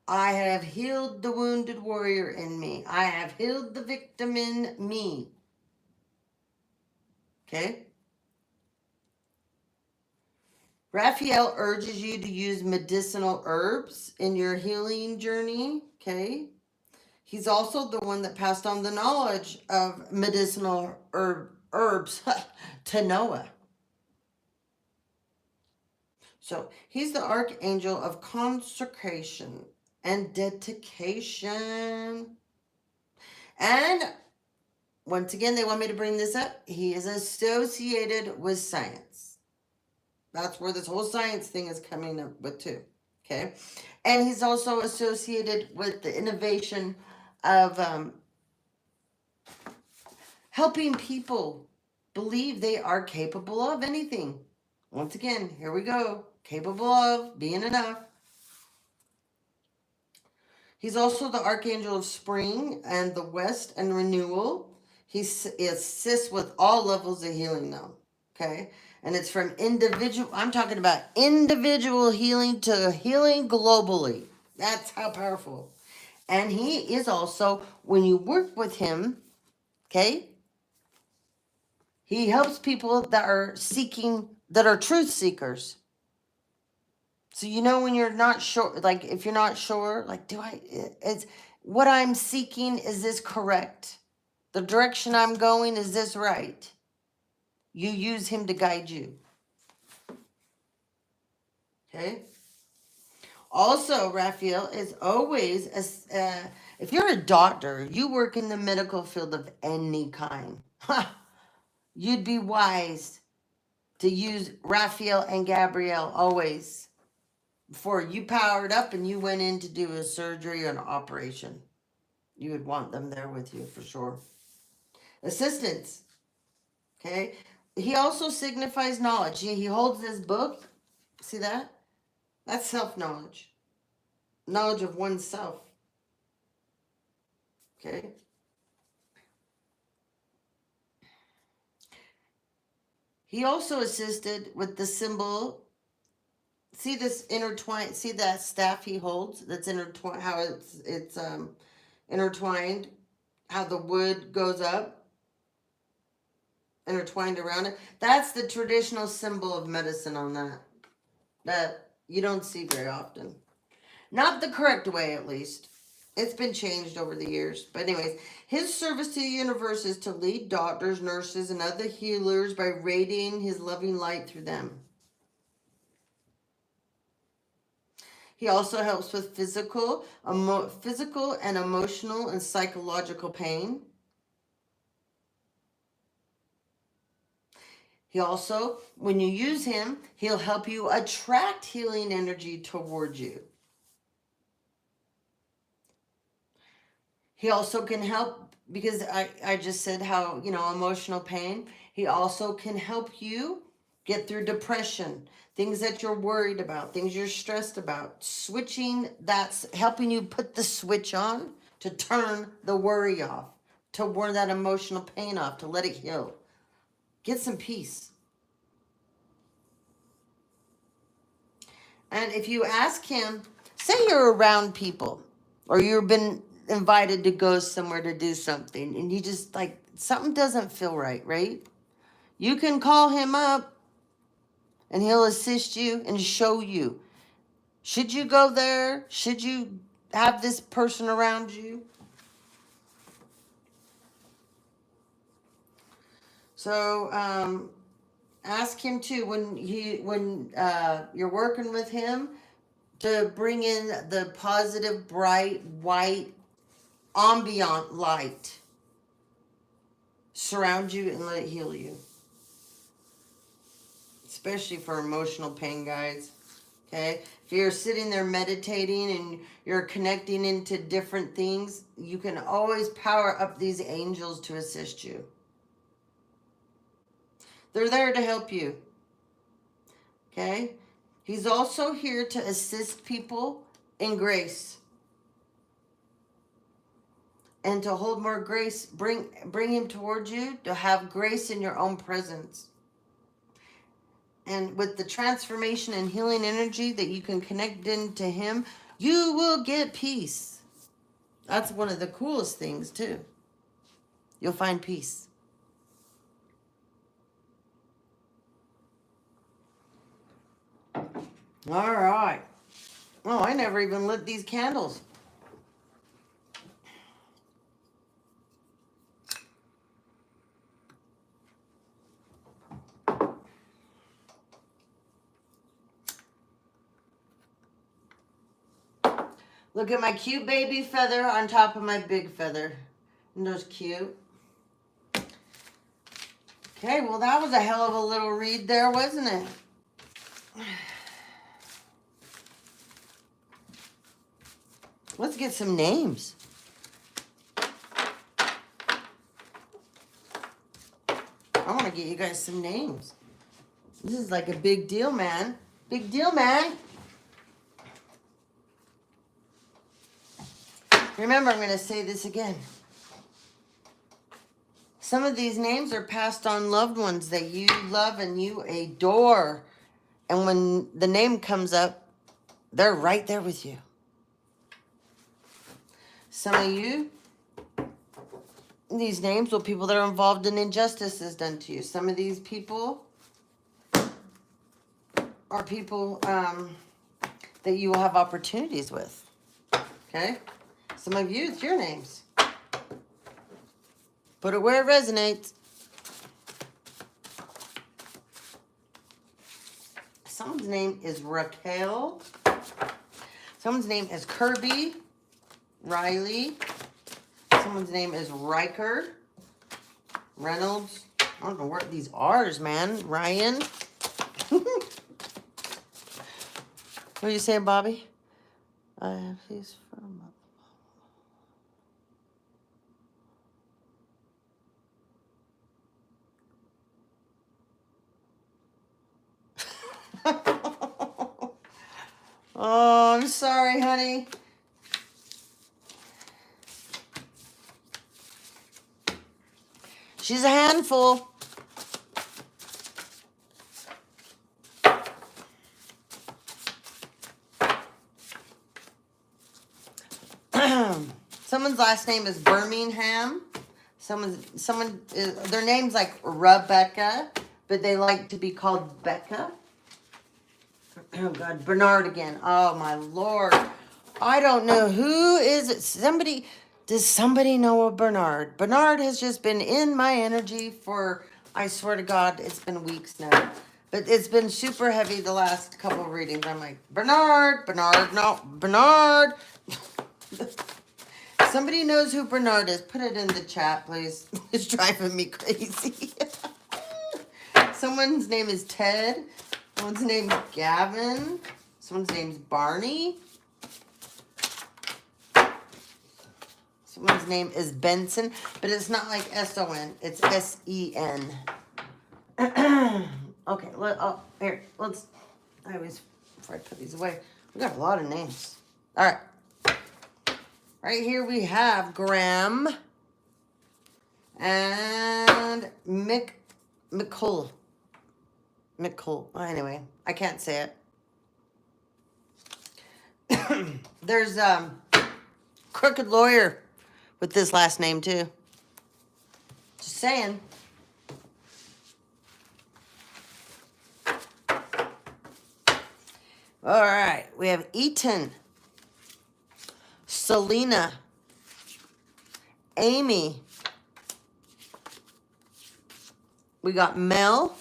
I have healed the wounded warrior in me. I have healed the victim in me. Okay? Raphael urges you to use medicinal herbs in your healing journey. Okay? He's also the one that passed on the knowledge of medicinal herbs to Noah. So he's the archangel of consecration and dedication. And once again, they want me to bring this up. He is associated with science. That's where this whole science thing is coming up with too. Okay. And he's also associated with the innovation of helping people believe they are capable of anything. Once again, here we go. Capable of being enough. He's also the archangel of spring and the west and renewal. He assists with all levels of healing though. Okay. And it's from I'm talking about individual healing to healing globally. That's how powerful. And he is also, when you work with him, okay, he helps people that are truth seekers. So you know when you're not sure, like if you're not sure, like is what I'm seeking, is this correct? The direction I'm going, is this right? You use him to guide you. Okay? Also, Raphael is always, if you're a doctor, you work in the medical field of any kind, you'd be wise to use Raphael and Gabrielle always before you powered up and you went in to do a surgery or an operation. You would want them there with you for sure. Assistance. Okay. He also signifies knowledge. He holds this book. See that? That's self-knowledge. Knowledge of oneself. Okay. He also assisted with the symbol. See this intertwined, see that staff he holds that's intertwined, how it's intertwined, how the wood goes up, intertwined around it. That's the traditional symbol of medicine on that you don't see very often. Not the correct way, at least. It's been changed over the years. But anyways, his service to the universe is to lead doctors, nurses, and other healers by radiating his loving light through them. He also helps with physical and emotional and psychological pain. He also, when you use him, he'll help you attract healing energy towards you. He also can help, because I just said how, emotional pain. He also can help you get through depression, things that you're worried about, things you're stressed about. Switching, that's helping you put the switch on to turn the worry off, to warn that emotional pain off, to let it heal. Get some peace. And if you ask him, say you're around people, or you've been invited to go somewhere to do something, and you just like, something doesn't feel right? You can call him up, and he'll assist you and show you. Should you go there? Should you have this person around you? So ask him too when you're working with him to bring in the positive, bright, white, ambient light. Surround you and let it heal you. Especially for emotional pain, guys. Okay? If you're sitting there meditating and you're connecting into different things, you can always power up these angels to assist you. They're there to help you. Okay? He's also here to assist people in grace. And to hold more grace, bring him towards you, to have grace in your own presence. And with the transformation and healing energy that you can connect into him, you will get peace. That's one of the coolest things too. You'll find peace. All right. Oh, I never even lit these candles. Look at my cute baby feather on top of my big feather. Isn't those cute? Okay, well that was a hell of a little read there, wasn't it? Let's get some names. I want to get you guys some names. This is like a big deal, man. Big deal, man. Remember, I'm going to say this again. Some of these names are passed on loved ones that you love and you adore. And when the name comes up, they're right there with you. Some of you, these names are people that are involved in injustices done to you. Some of these people are people that you will have opportunities with. Okay? Some of you, it's your names. Put it where it resonates. Someone's name is Raquel. Someone's name is Kirby. Riley. Someone's name is Riker. Reynolds. I don't know what these R's, man. Ryan. What are you saying, Bobby? He's from... Oh, I'm sorry, honey. She's a handful. Someone's last name is Birmingham. Their name's like Rebecca, but they like to be called Becca. Oh God, Bernard again. Oh my Lord. I don't know who is it. Does somebody know a Bernard? Bernard has just been in my energy for, I swear to God, it's been weeks now. But it's been super heavy the last couple of readings. I'm like, Bernard, no, Bernard. Somebody knows who Bernard is. Put it in the chat, please. It's driving me crazy. Someone's name is Ted. Someone's name's Gavin. Someone's name's Barney. Someone's name is Benson, but it's not like S-O-N. It's S-E-N. Okay, here, let's, before I put these away, we got a lot of names. All right. Right here we have Graham and McCole. Anyway, I can't say it. There's Crooked Lawyer with this last name too. Just saying. All right, we have Eaton, Selena, Amy. We got Mel,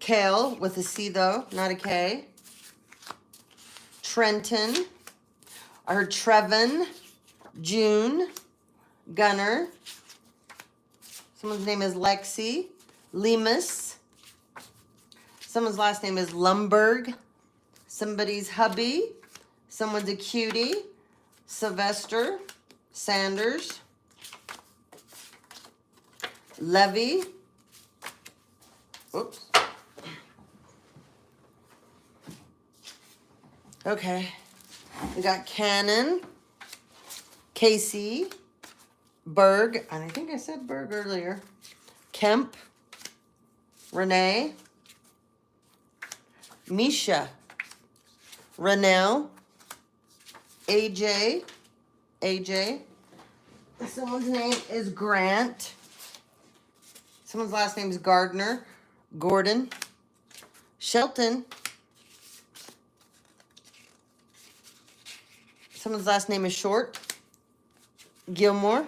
Kale with a C though, not a K. Trenton, I heard Trevin, June, Gunner. Someone's name is Lexi, Lemus. Someone's last name is Lumberg. Somebody's hubby. Someone's a cutie. Sylvester, Sanders, Levy. Oops. Okay. We got Cannon, Casey, Berg, and I think I said Berg earlier. Kemp, Renee, Misha, Renell, AJ. Someone's name is Grant. Someone's last name is Gardner, Gordon, Shelton. Someone's last name is Short, Gilmore,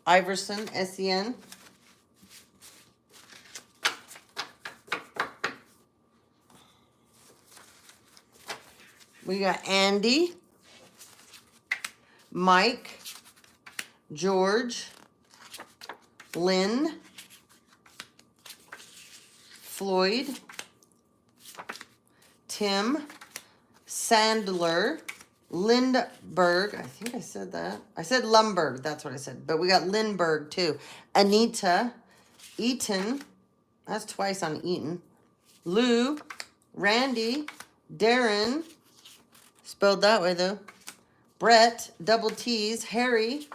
Iverson, S-E-N. We got Andy, Mike, George, Lynn, Floyd, Tim, Sandler, Lindbergh. I think I said that. I said Lumberg. That's what I said. But we got Lindbergh too. Anita, Eaton. That's twice on Eaton. Lou, Randy, Darren. Spelled that way though. Brett, double T's, Harry,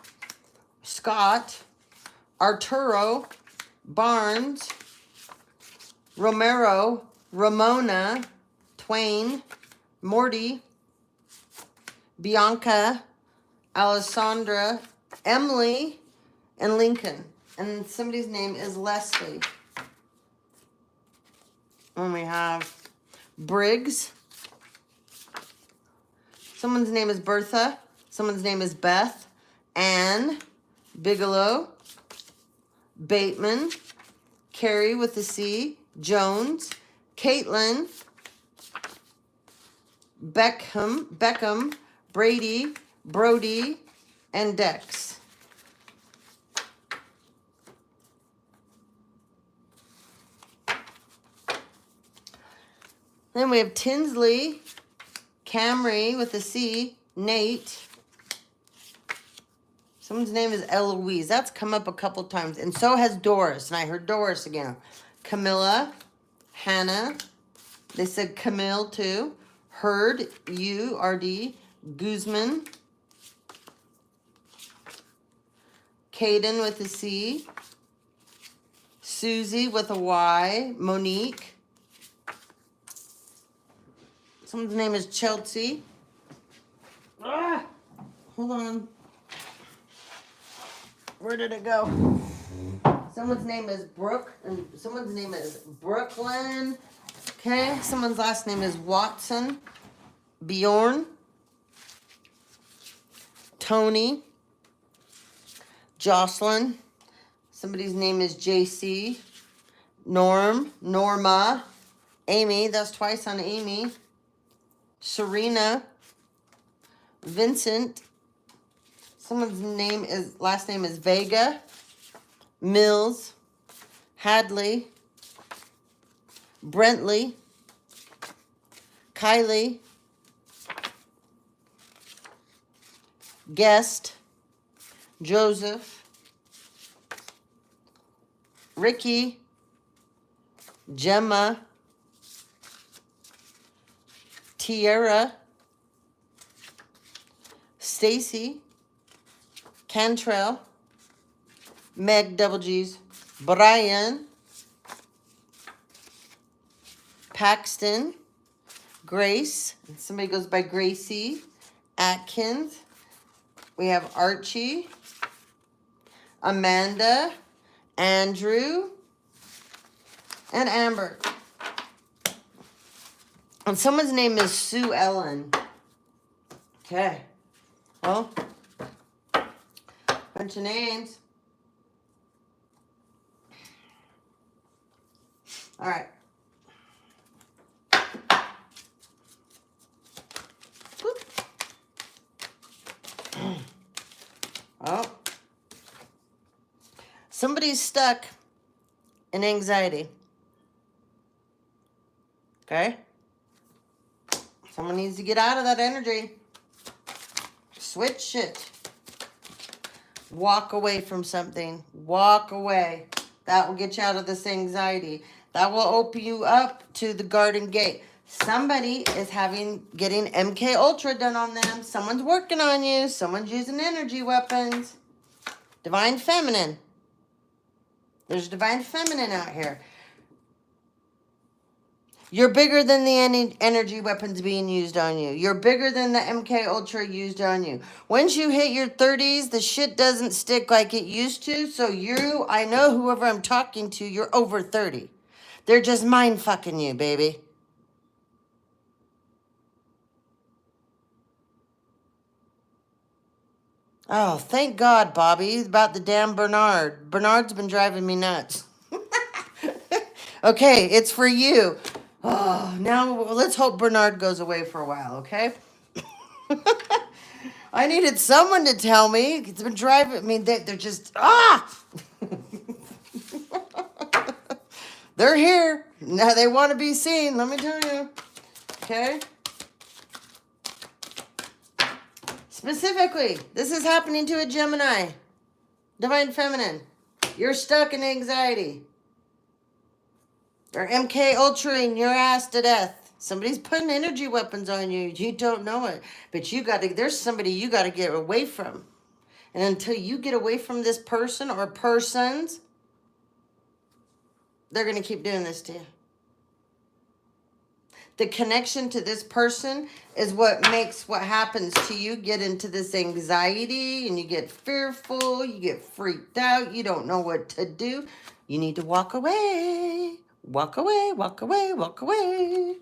Scott, Arturo, Barnes, Romero, Ramona, Twain, Morty, Bianca, Alessandra, Emily, and Lincoln. And somebody's name is Leslie. And we have Briggs. Someone's name is Bertha. Someone's name is Beth. Ann. Bigelow. Bateman. Carrie with the C. Jones. Caitlin. Beckham. Brady. Brody. And Dex. Then we have Tinsley, Camry with a C, Nate. Someone's name is Eloise. That's come up a couple times. And so has Doris. And I heard Doris again. Camilla, Hannah. They said Camille too. Hurd, U-R-D. Guzman. Caden with a C. Susie with a Y. Monique. Someone's name is Chelsea. Hold on. Where did it go? Someone's name is Brooke, and someone's name is Brooklyn. Okay, someone's last name is Watson. Bjorn. Tony. Jocelyn. Somebody's name is JC. Norma. Amy, that's twice on Amy. Serena. Vincent. Someone's last name is Vega. Mills. Hadley. Brentley. Kylie. Guest. Joseph. Ricky. Gemma. Tierra. Stacy. Cantrell. Meg, double G's. Brian. Paxton. Grace. Somebody goes by Gracie. Atkins. We have Archie. Amanda. Andrew. And Amber. And someone's name is Sue Ellen. Okay. Well, bunch of names. All right. Oh. Somebody's stuck in anxiety. Okay? Someone needs to get out of that energy. Switch it. Walk away from something. Walk away. That will get you out of this anxiety. That will open you up to the garden gate. Somebody is getting MK Ultra done on them. Someone's working on you. Someone's using energy weapons. Divine Feminine. There's Divine Feminine out here. You're bigger than the energy weapons being used on you. You're bigger than the MK Ultra used on you. Once you hit your 30s, the shit doesn't stick like it used to. So I know whoever I'm talking to, you're over 30. They're just mind fucking you, baby. Oh, thank God, Bobby, about the damn Bernard. Bernard's been driving me nuts. Okay, it's for you. Oh, now let's hope Bernard goes away for a while, okay? I needed someone to tell me. It's been driving. I mean, they're just, They're here. Now they want to be seen, let me tell you. Okay? Specifically, this is happening to a Gemini. Divine Feminine. You're stuck in anxiety. Or MK Ultraing your ass to death. Somebody's putting energy weapons on you. You don't know it. But there's somebody you got to get away from. And until you get away from this person or persons, they're going to keep doing this to you. The connection to this person is what makes what happens to you get into this anxiety, and you get fearful, you get freaked out, you don't know what to do. You need to walk away. Walk away, walk away, walk away.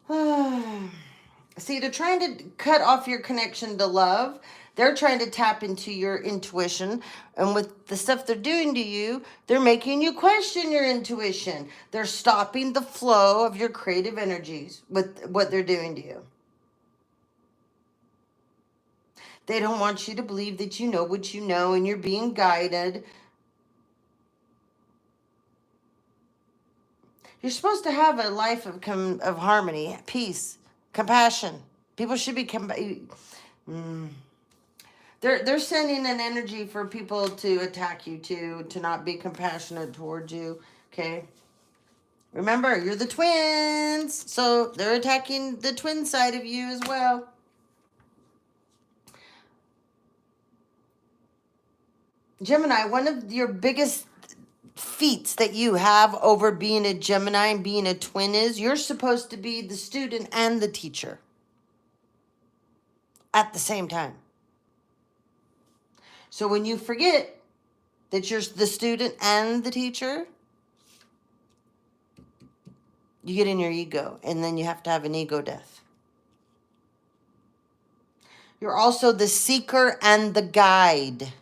See, they're trying to cut off your connection to love. They're trying to tap into your intuition. And with the stuff they're doing to you, they're making you question your intuition. They're stopping the flow of your creative energies with what they're doing to you. They don't want you to believe that you know what you know and you're being guided. You're supposed to have a life of harmony, peace, compassion. People should be they're sending an energy for people to attack you, to not be compassionate towards you. Okay. Remember, you're the twins, so they're attacking the twin side of you as well. Gemini, one of your biggest feats that you have over being a Gemini and being a twin is you're supposed to be the student and the teacher at the same time. So when you forget that you're the student and the teacher, you get in your ego, and then you have to have an ego death. You're also the seeker and the guide.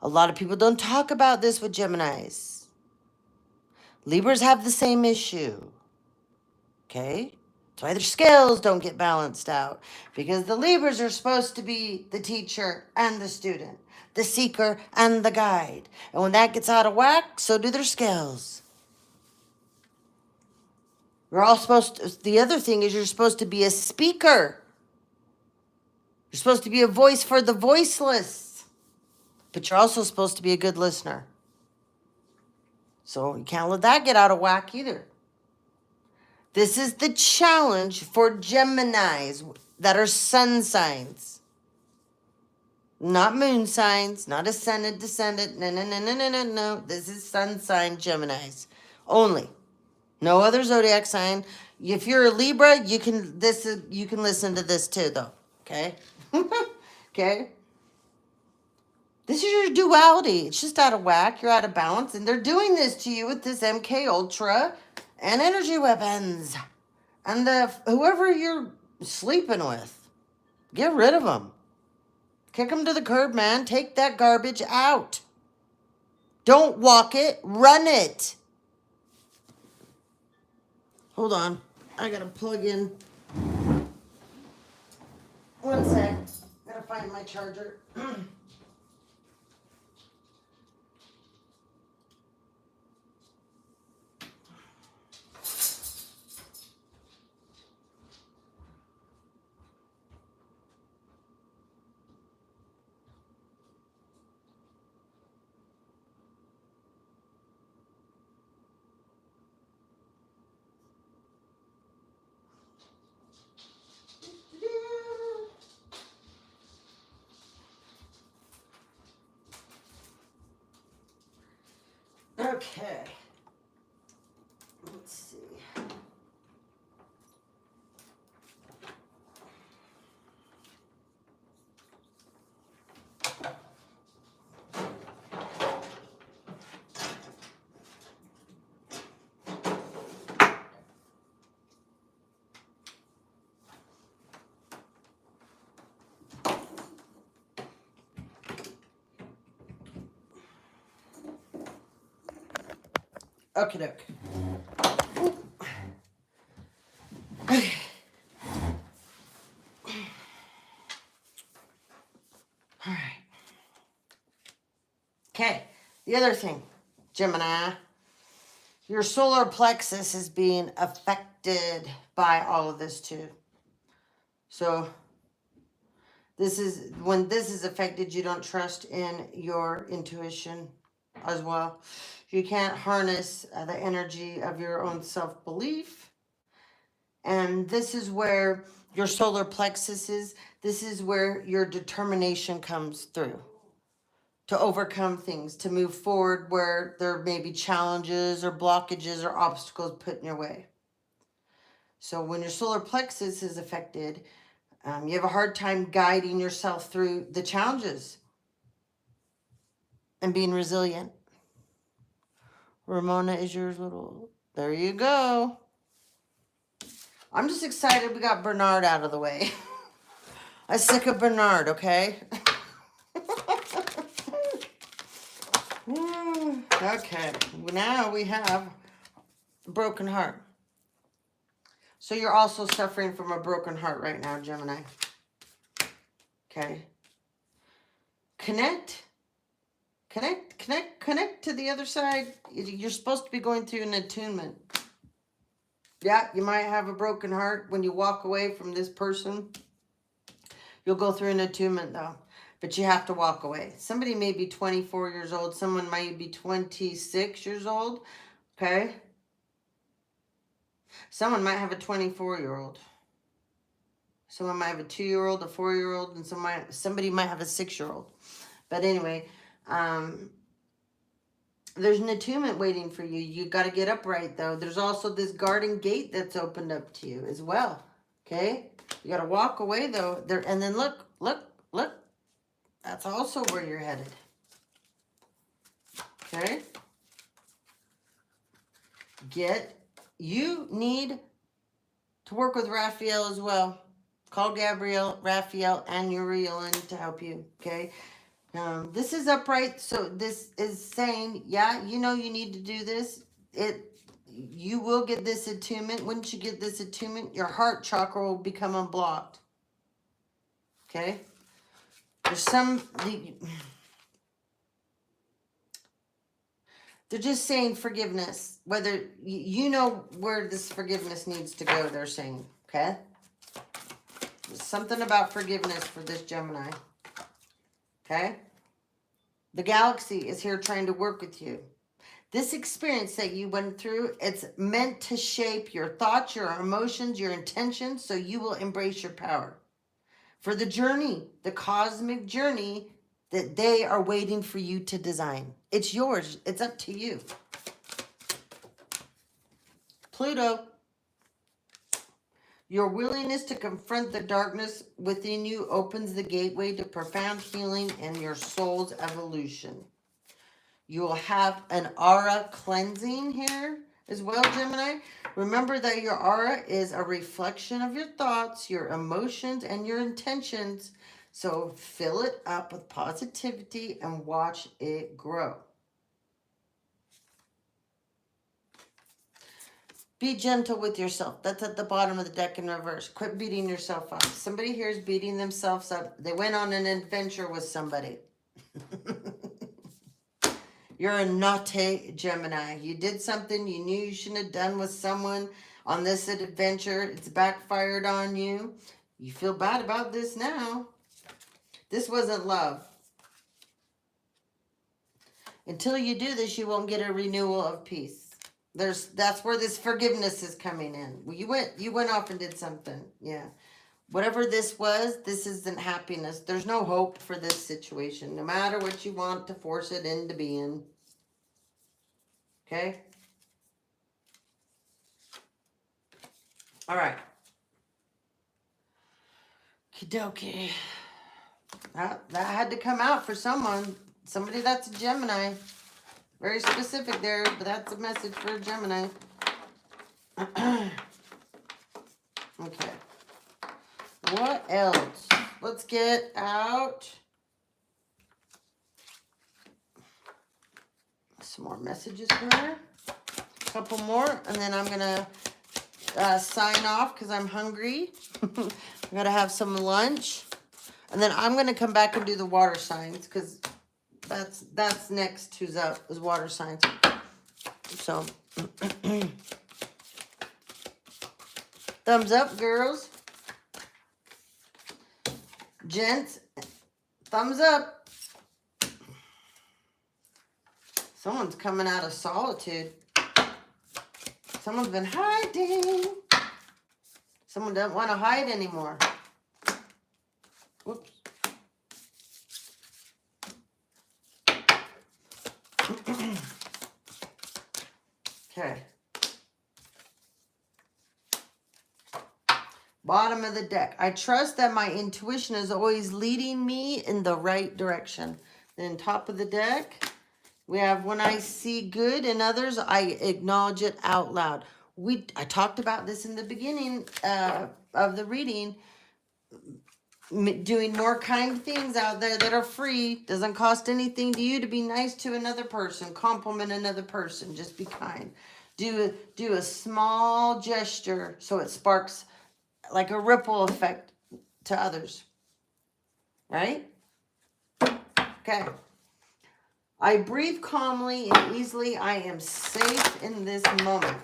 A lot of people don't talk about this with Geminis. Libras have the same issue. Okay? That's why their scales don't get balanced out. Because the Libras are supposed to be the teacher and the student, the seeker and the guide. And when that gets out of whack, so do their scales. You're all supposed to, the other thing is you're supposed to be a speaker. You're supposed to be a voice for the voiceless. But you're also supposed to be a good listener. So you can't let that get out of whack either. This is the challenge for Geminis that are sun signs. Not moon signs, not ascendant, descendant. No. This is sun sign Geminis only. No other zodiac sign. If you're a Libra, you can listen to this too, though. Okay? Okay? This is your duality. It's just out of whack. You're out of balance. And they're doing this to you with this MK Ultra and energy weapons. And whoever you're sleeping with, get rid of them. Kick them to the curb, man. Take that garbage out. Don't walk it. Run it. Hold on. I gotta plug in. One sec. Gotta find my charger. Okay. Let's see. Okie doke. Okay. All right. Okay. The other thing, Gemini, your solar plexus is being affected by all of this too. So when this is affected, you don't trust in your intuition as well. You can't harness the energy of your own self-belief. And this is where your solar plexus is. This is where your determination comes through to overcome things, to move forward where there may be challenges or blockages or obstacles put in your way. So when your solar plexus is affected, you have a hard time guiding yourself through the challenges and being resilient. Ramona is yours little. There you go. I'm just excited we got Bernard out of the way. I'm sick of Bernard, okay? Okay, now we have a broken heart. So you're also suffering from a broken heart right now, Gemini. Okay. Connect to the other side. You're supposed to be going through an attunement. Yeah, you might have a broken heart when you walk away from this person. You'll go through an attunement though, but you have to walk away. Somebody may be 24 years old. Someone might be 26 years old. Okay. Someone might have a 24-year-old. Someone might have a 2-year-old, a 4-year-old, and somebody might have a 6-year-old. But anyway, there's an attunement waiting for you. You got to get upright, though. There's also this garden gate that's opened up to you as well. Okay? You got to walk away, though. And then look. That's also where you're headed. Okay? You need to work with Raphael as well. Call Gabrielle, Raphael, and Uriel in to help you. Okay? This is upright, so this is saying, yeah, you know you need to do this. You will get this attunement. Once you get this attunement, your heart chakra will become unblocked. Okay? They're just saying forgiveness. Whether you know where this forgiveness needs to go, they're saying, okay? There's something about forgiveness for this Gemini. Okay? The galaxy is here trying to work with you. This experience that you went through, it's meant to shape your thoughts, your emotions, your intentions, so you will embrace your power. For the journey, the cosmic journey that they are waiting for you to design. It's yours. It's up to you. Pluto. Your willingness to confront the darkness within you opens the gateway to profound healing and your soul's evolution. You will have an aura cleansing here as well, Gemini. Remember that your aura is a reflection of your thoughts, your emotions, and your intentions. So fill it up with positivity and watch it grow. Be gentle with yourself. That's at the bottom of the deck in reverse. Quit beating yourself up. Somebody here is beating themselves up. They went on an adventure with somebody. You're a naughty Gemini. You did something you knew you shouldn't have done with someone on this adventure. It's backfired on you. You feel bad about this now. This wasn't love. Until you do this, you won't get a renewal of peace. That's where this forgiveness is coming in. You went off and did something. Yeah. Whatever this was, this isn't happiness. There's no hope for this situation. No matter what you want to force it into being. Okay? All right. Kidoki. That had to come out for someone. Somebody that's a Gemini. Very specific there, but that's a message for a Gemini. Okay. What else? Let's get out some more messages here. A couple more, and then I'm going to sign off because I'm hungry. I'm going to have some lunch. And then I'm going to come back and do the water signs because that's next. Who's up is water signs. So thumbs up, girls. Gents, thumbs up. Someone's coming out of solitude. Someone's been hiding. Someone doesn't want to hide anymore. Whoops. Okay. Bottom of the deck. I trust that my intuition is always leading me in the right direction. Then top of the deck, we have when I see good in others, I acknowledge it out loud. I talked about this in the beginning of the reading. Doing more kind things out there that are free, doesn't cost anything to you to be nice to another person, compliment another person, just be kind. Do a small gesture so it sparks like a ripple effect to others. Right? Okay. I breathe calmly and easily. I am safe in this moment.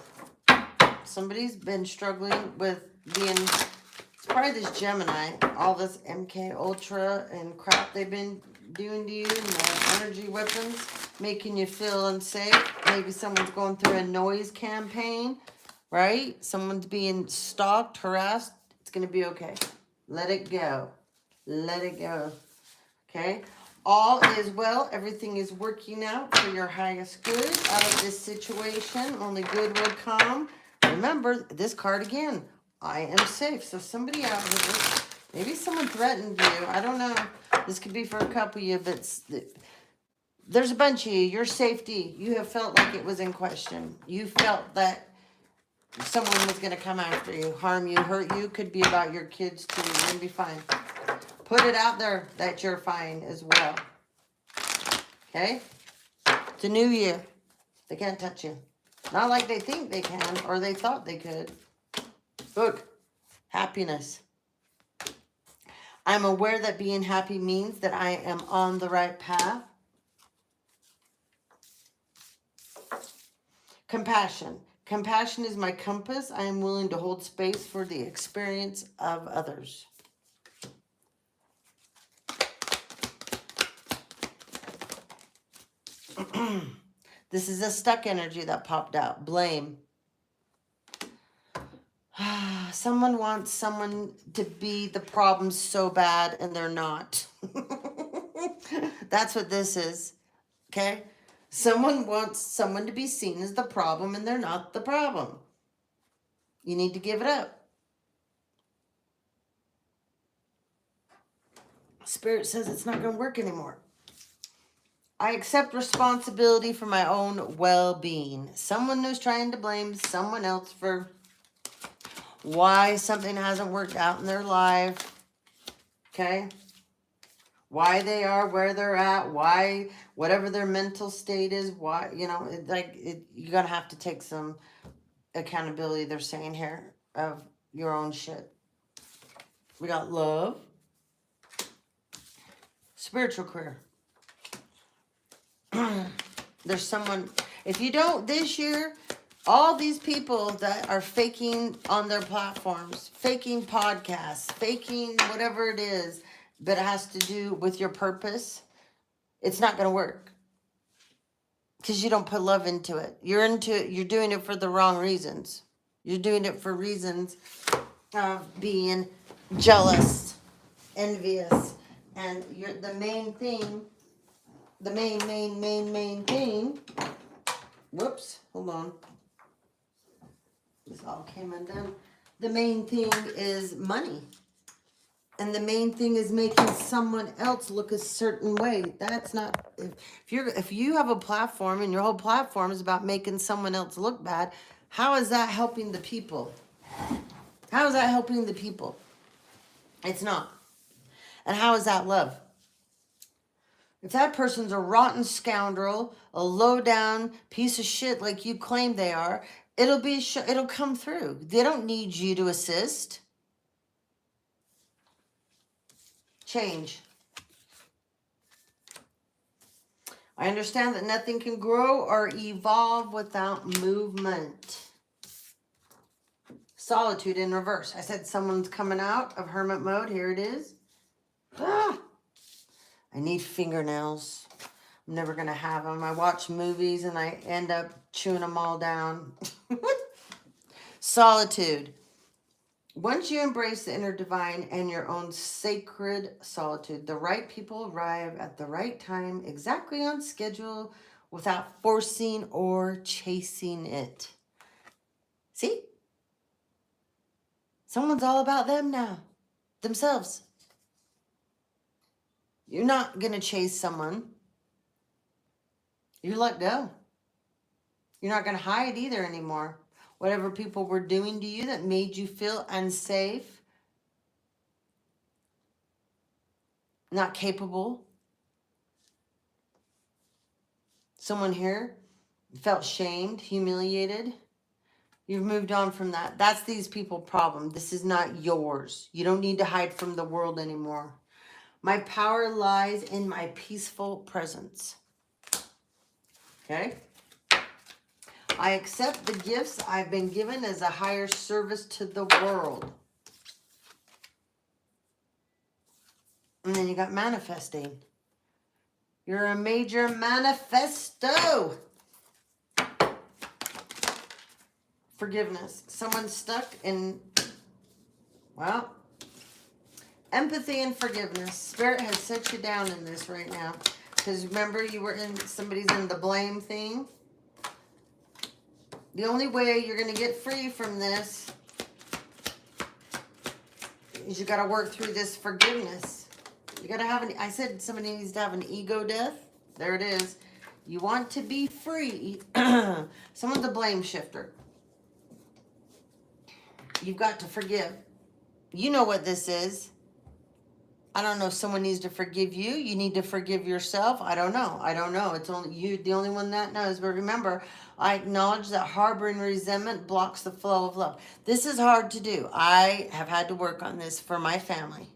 Somebody's been struggling with being, it's probably this Gemini, all this MK Ultra and crap they've been doing to you, and the energy weapons, making you feel unsafe. Maybe someone's going through a noise campaign, right? Someone's being stalked, harassed. It's going to be okay. Let it go. Let it go. Okay? All is well. Everything is working out for your highest good out of this situation. Only good will come. Remember, this card again. I am safe. So somebody out here, maybe someone threatened you. I don't know. This could be for a couple of you, but there's a bunch of you. Your safety, you have felt like it was in question. You felt that someone was going to come after you, harm you, hurt you. Could be about your kids too. You're going to be fine. Put it out there that you're fine as well. Okay? It's a new year. They can't touch you. Not like they think they can or they thought they could. Look, happiness. I'm aware that being happy means that I am on the right path. Compassion. Compassion is my compass. I am willing to hold space for the experience of others. This is a stuck energy that popped out. Blame. Someone wants someone to be the problem so bad and they're not. That's what this is. Okay? Someone wants someone to be seen as the problem and they're not the problem. You need to give it up. Spirit says it's not going to work anymore. I accept responsibility for my own well-being. Someone who's trying to blame someone else for why something hasn't worked out in their life. Okay? Why they are where they're at, why, whatever their mental state is, why, you know, you're going to have to take some accountability, they're saying here, of your own shit. We got love. Spiritual career. There's someone, if you don't this year, all these people that are faking on their platforms, faking podcasts, faking whatever it is, but it has to do with your purpose, it's not going to work. Because you don't put love into it. You're doing it for the wrong reasons. You're doing it for reasons of being jealous, envious, and the main thing, the main thing, whoops, hold on. This all came undone. The main thing is money. And the main thing is making someone else look a certain way. That's not, if you have a platform and your whole platform is about making someone else look bad, how is that helping the people? How is that helping the people? It's not. And how is that love? If that person's a rotten scoundrel, a low down piece of shit like you claim they are, it'll come through. They don't need you to assist. Change. I understand that nothing can grow or evolve without movement. Solitude in reverse. I said someone's coming out of hermit mode. Here it is. Ah, I need fingernails. I'm never going to have them. I watch movies and I end up chewing them all down. Solitude. Once you embrace the inner divine and your own sacred solitude, the right people arrive at the right time, exactly on schedule, without forcing or chasing it. See? Someone's all about them now. Themselves. You're not going to chase someone. You let go. You're not going to hide either anymore. whatever people were doing to you that made you feel unsafe, not capable. Someone here felt shamed, humiliated. You've moved on from that. That's these people problem. This is not yours. You don't need to hide from the world anymore. My power lies in my peaceful presence. Okay? I accept the gifts I've been given as a higher service to the world. And then you got manifesting. You're a major manifesto. Forgiveness. Someone's stuck in, well, empathy and forgiveness. Spirit has set you down in this right now. Because remember, you were in, somebody's in the blame thing. The only way you're going to get free from this is you got to work through this forgiveness. You got to have an, I said somebody needs to have an ego death. There it is. You want to be free. Someone's a blame shifter. You've got to forgive. You know what this is. I don't know if someone needs to forgive you. You need to forgive yourself. I don't know. I don't know. It's only you, the only one that knows. But remember, I acknowledge that harboring resentment blocks the flow of love. This is hard to do. I have had to work on this for my family.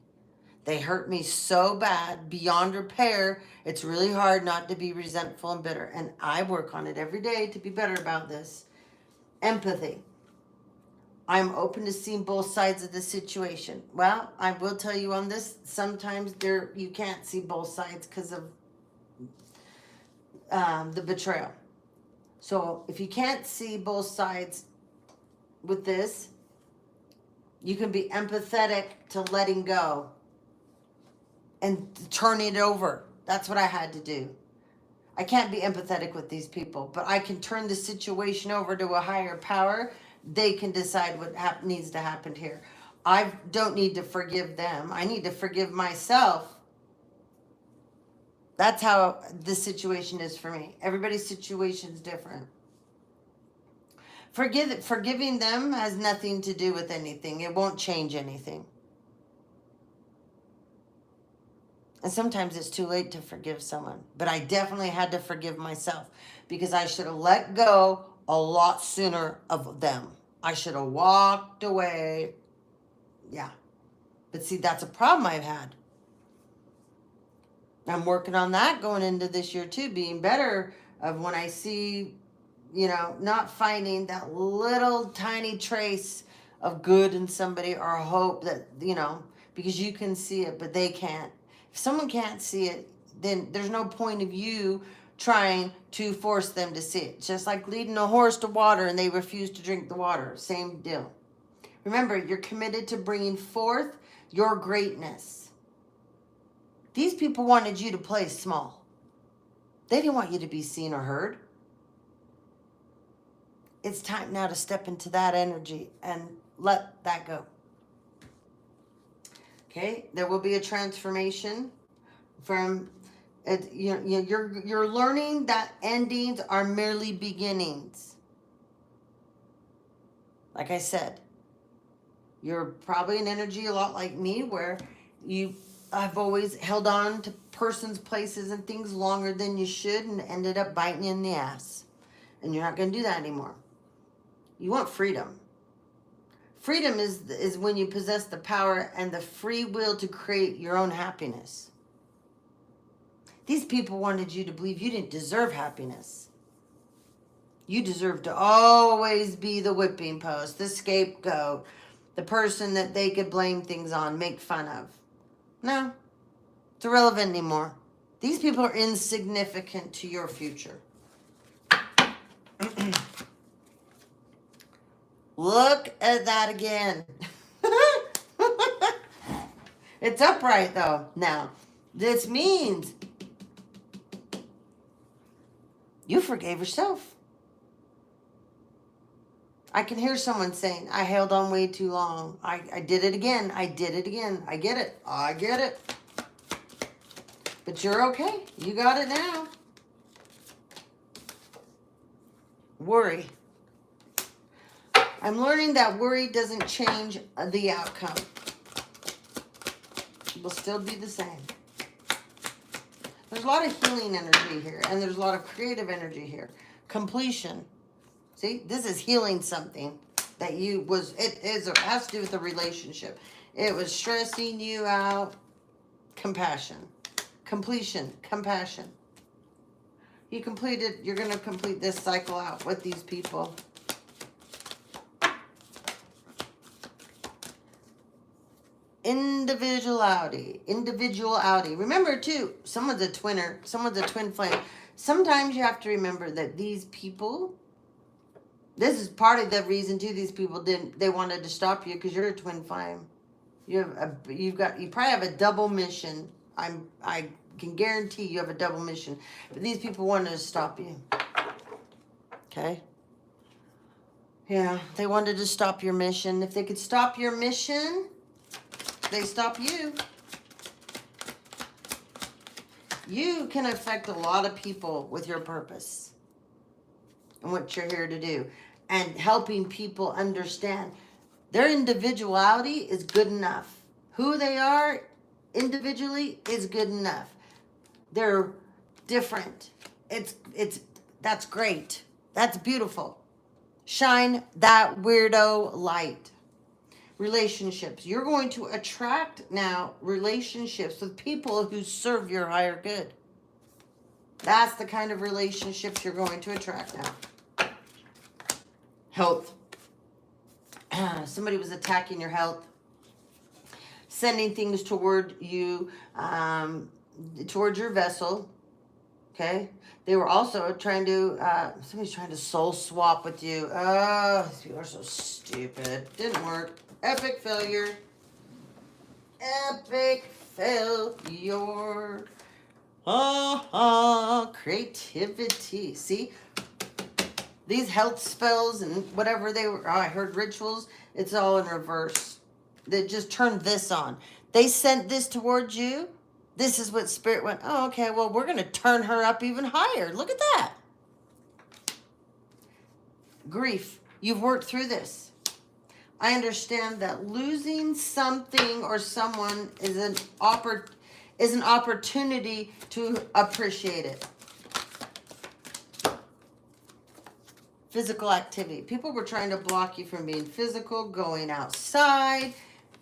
They hurt me so bad, beyond repair. It's really hard not to be resentful and bitter. And I work on it every day to be better about this. Empathy. I'm open to seeing both sides of the situation. Well, I will tell you on this, sometimes you can't see both sides because of the betrayal. So if you can't see both sides with this, you can be empathetic to letting go and turning it over. That's what I had to do. I can't be empathetic with these people, but I can turn the situation over to a higher power. They can decide what needs to happen here. I don't need to forgive them. I need to forgive myself. That's how this situation is for me. Everybody's situation is different. Forgiving them has nothing to do with anything. It won't change anything. And sometimes it's too late to forgive someone. But I definitely had to forgive myself because I should have let go a lot sooner of them. I should have walked away. Yeah. But see, that's a problem I've had. I'm working on that going into this year too, being better of when I see, not finding that little tiny trace of good in somebody or hope that, because you can see it, but they can't. If someone can't see it, then there's no point of you trying to force them to see it. It's just like leading a horse to water and they refuse to drink the water. Same deal. Remember, you're committed to bringing forth your greatness. These people wanted you to play small. They didn't want you to be seen or heard. It's time now to step into that energy and let that go. Okay, there will be a transformation from it. You're learning that endings are merely beginnings. Like I said, you're probably an energy a lot like me, where I've always held on to persons, places, and things longer than you should, and ended up biting you in the ass. And you're not going to do that anymore. You want freedom. Freedom is when you possess the power and the free will to create your own happiness. These people wanted you to believe you didn't deserve happiness. You deserve to always be the whipping post, the scapegoat, the person that they could blame things on, make fun of. No, it's irrelevant anymore. These people are insignificant to your future. Look at that again. It's upright though now. This means you forgave yourself. I can hear someone saying, I held on way too long. I did it again. I did it again. I get it. I get it. But you're okay. You got it now. I'm learning that worry doesn't change the outcome. It will still be the same. There's a lot of healing energy here, and there's a lot of creative energy here. Completion. See, this is healing something that it has to do with the relationship. It was stressing you out. Compassion. Completion. Compassion. You're going to complete this cycle out with these people. Individuality. Remember too, someone's a twinner, someone's a twin flame. Sometimes you have to remember that these people, this is part of the reason too, these people they wanted to stop you because you're a twin flame. You probably have a double mission. I can guarantee you have a double mission. But these people wanted to stop you. Okay? Yeah, they wanted to stop your mission. If they could stop your mission, they stop you. You can affect a lot of people with your purpose and what you're here to do, and helping people understand their individuality is good enough. Who they are individually is good enough. They're different. That's great. That's beautiful. Shine that weirdo light. Relationships. You're going to attract now relationships with people who serve your higher good. That's the kind of relationships you're going to attract now. Health. Somebody was attacking your health. Sending things toward you, towards your vessel. Okay? They were also trying to, somebody's trying to soul swap with you. Oh, these people are so stupid. Didn't work. Epic failure. Epic failure. Creativity. See? These health spells and whatever they were, I heard rituals, it's all in reverse. They just turned this on. They sent this towards you. This is what Spirit went, oh, okay, well, we're going to turn her up even higher. Look at that. Grief. You've worked through this. I understand that losing something or someone is an opportunity to appreciate it. Physical activity. People were trying to block you from being physical, going outside,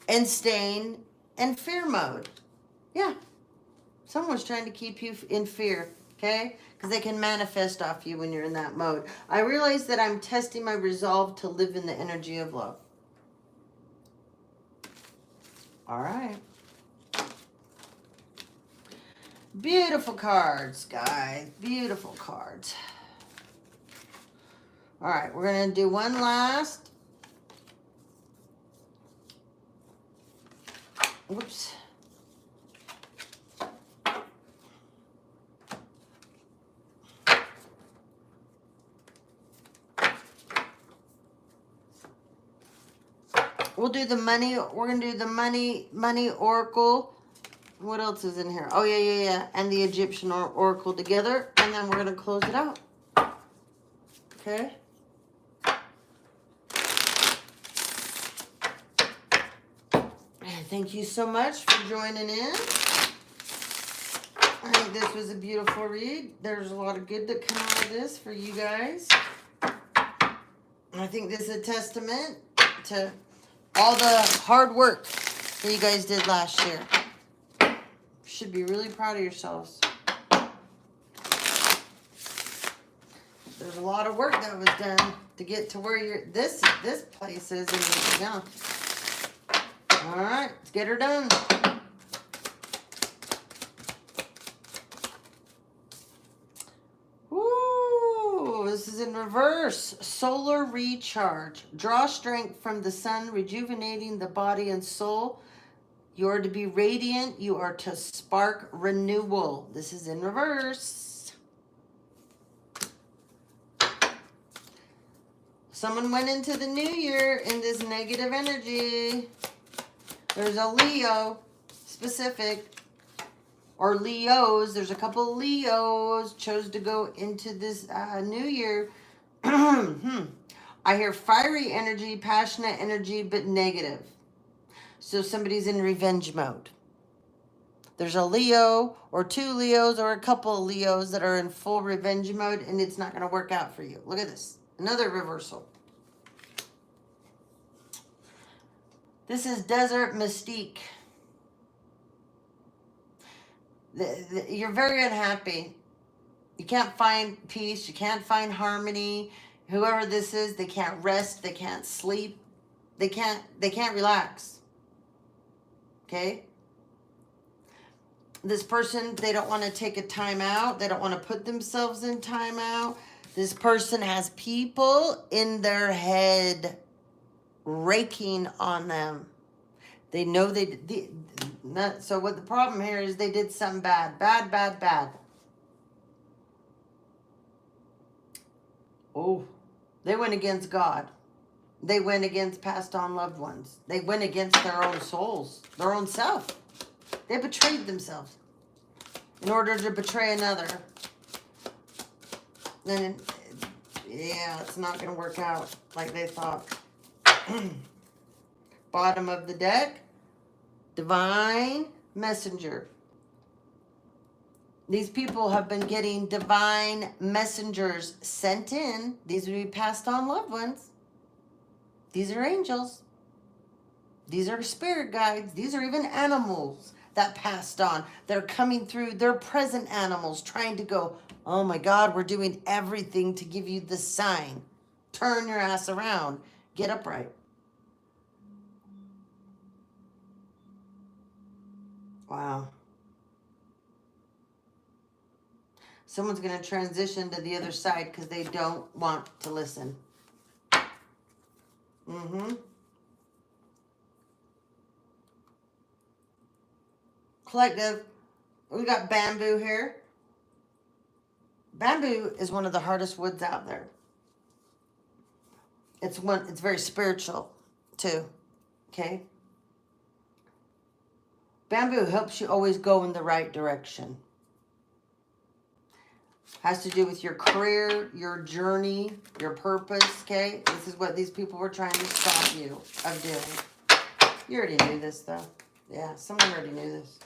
and staying in fear mode. Yeah. Someone's trying to keep you in fear, okay? Because they can manifest off you when you're in that mode. I realize that I'm testing my resolve to live in the energy of love. All right. Beautiful cards, guys. Beautiful cards. All right, we're going to do one last. Whoops. We'll do the money. We're going to do the money oracle. What else is in here? Oh, yeah. And the Egyptian oracle together. And then we're going to close it out. Okay. Thank you so much for joining in. I think this was a beautiful read. There's a lot of good that come out of this for you guys. I think this is a testament to all the hard work that you guys did last year. You should be really proud of yourselves. There's a lot of work that was done to get to where this place is. Yeah. All right, let's get her done. Woo! This is in reverse. Solar recharge. Draw strength from the sun, rejuvenating the body and soul. You are to be radiant. You are to spark renewal. This is in reverse. Someone went into the new year in this negative energy. There's a Leo specific, or Leos. There's a couple Leos chose to go into this new year. I hear fiery energy, passionate energy, but negative. So somebody's in revenge mode. There's a Leo or two Leos or a couple of Leos that are in full revenge mode, and it's not going to work out for you. Look at this. Another reversal. This is Desert Mystique. You're very unhappy. You can't find peace. You can't find harmony. Whoever this is, they can't rest. They can't sleep. They can't relax. Okay? This person, they don't want to take a time out. They don't want to put themselves in time out. This person has people in their head raking on them. They know so what the problem here is, they did something bad. Bad. Oh, they went against God. They went against passed on loved ones. They went against their own souls, their own self. They betrayed themselves in order to betray another. Then, yeah, it's not going to work out like they thought. Bottom of the deck, divine messenger. These people have been getting divine messengers sent in. These would be passed on loved ones. These are angels. These are spirit guides. These are even animals that passed on. They're coming through. They're present animals trying to go, oh my God, we're doing everything to give you the sign. Turn your ass around. Get upright. Wow. Someone's going to transition to the other side because they don't want to listen. Collective. We got bamboo here. Bamboo is one of the hardest woods out there. It's very spiritual too. Okay? Bamboo helps you always go in the right direction. Has to do with your career, your journey, your purpose, okay? This is what these people were trying to stop you of doing. You already knew this, though. Yeah, someone already knew this.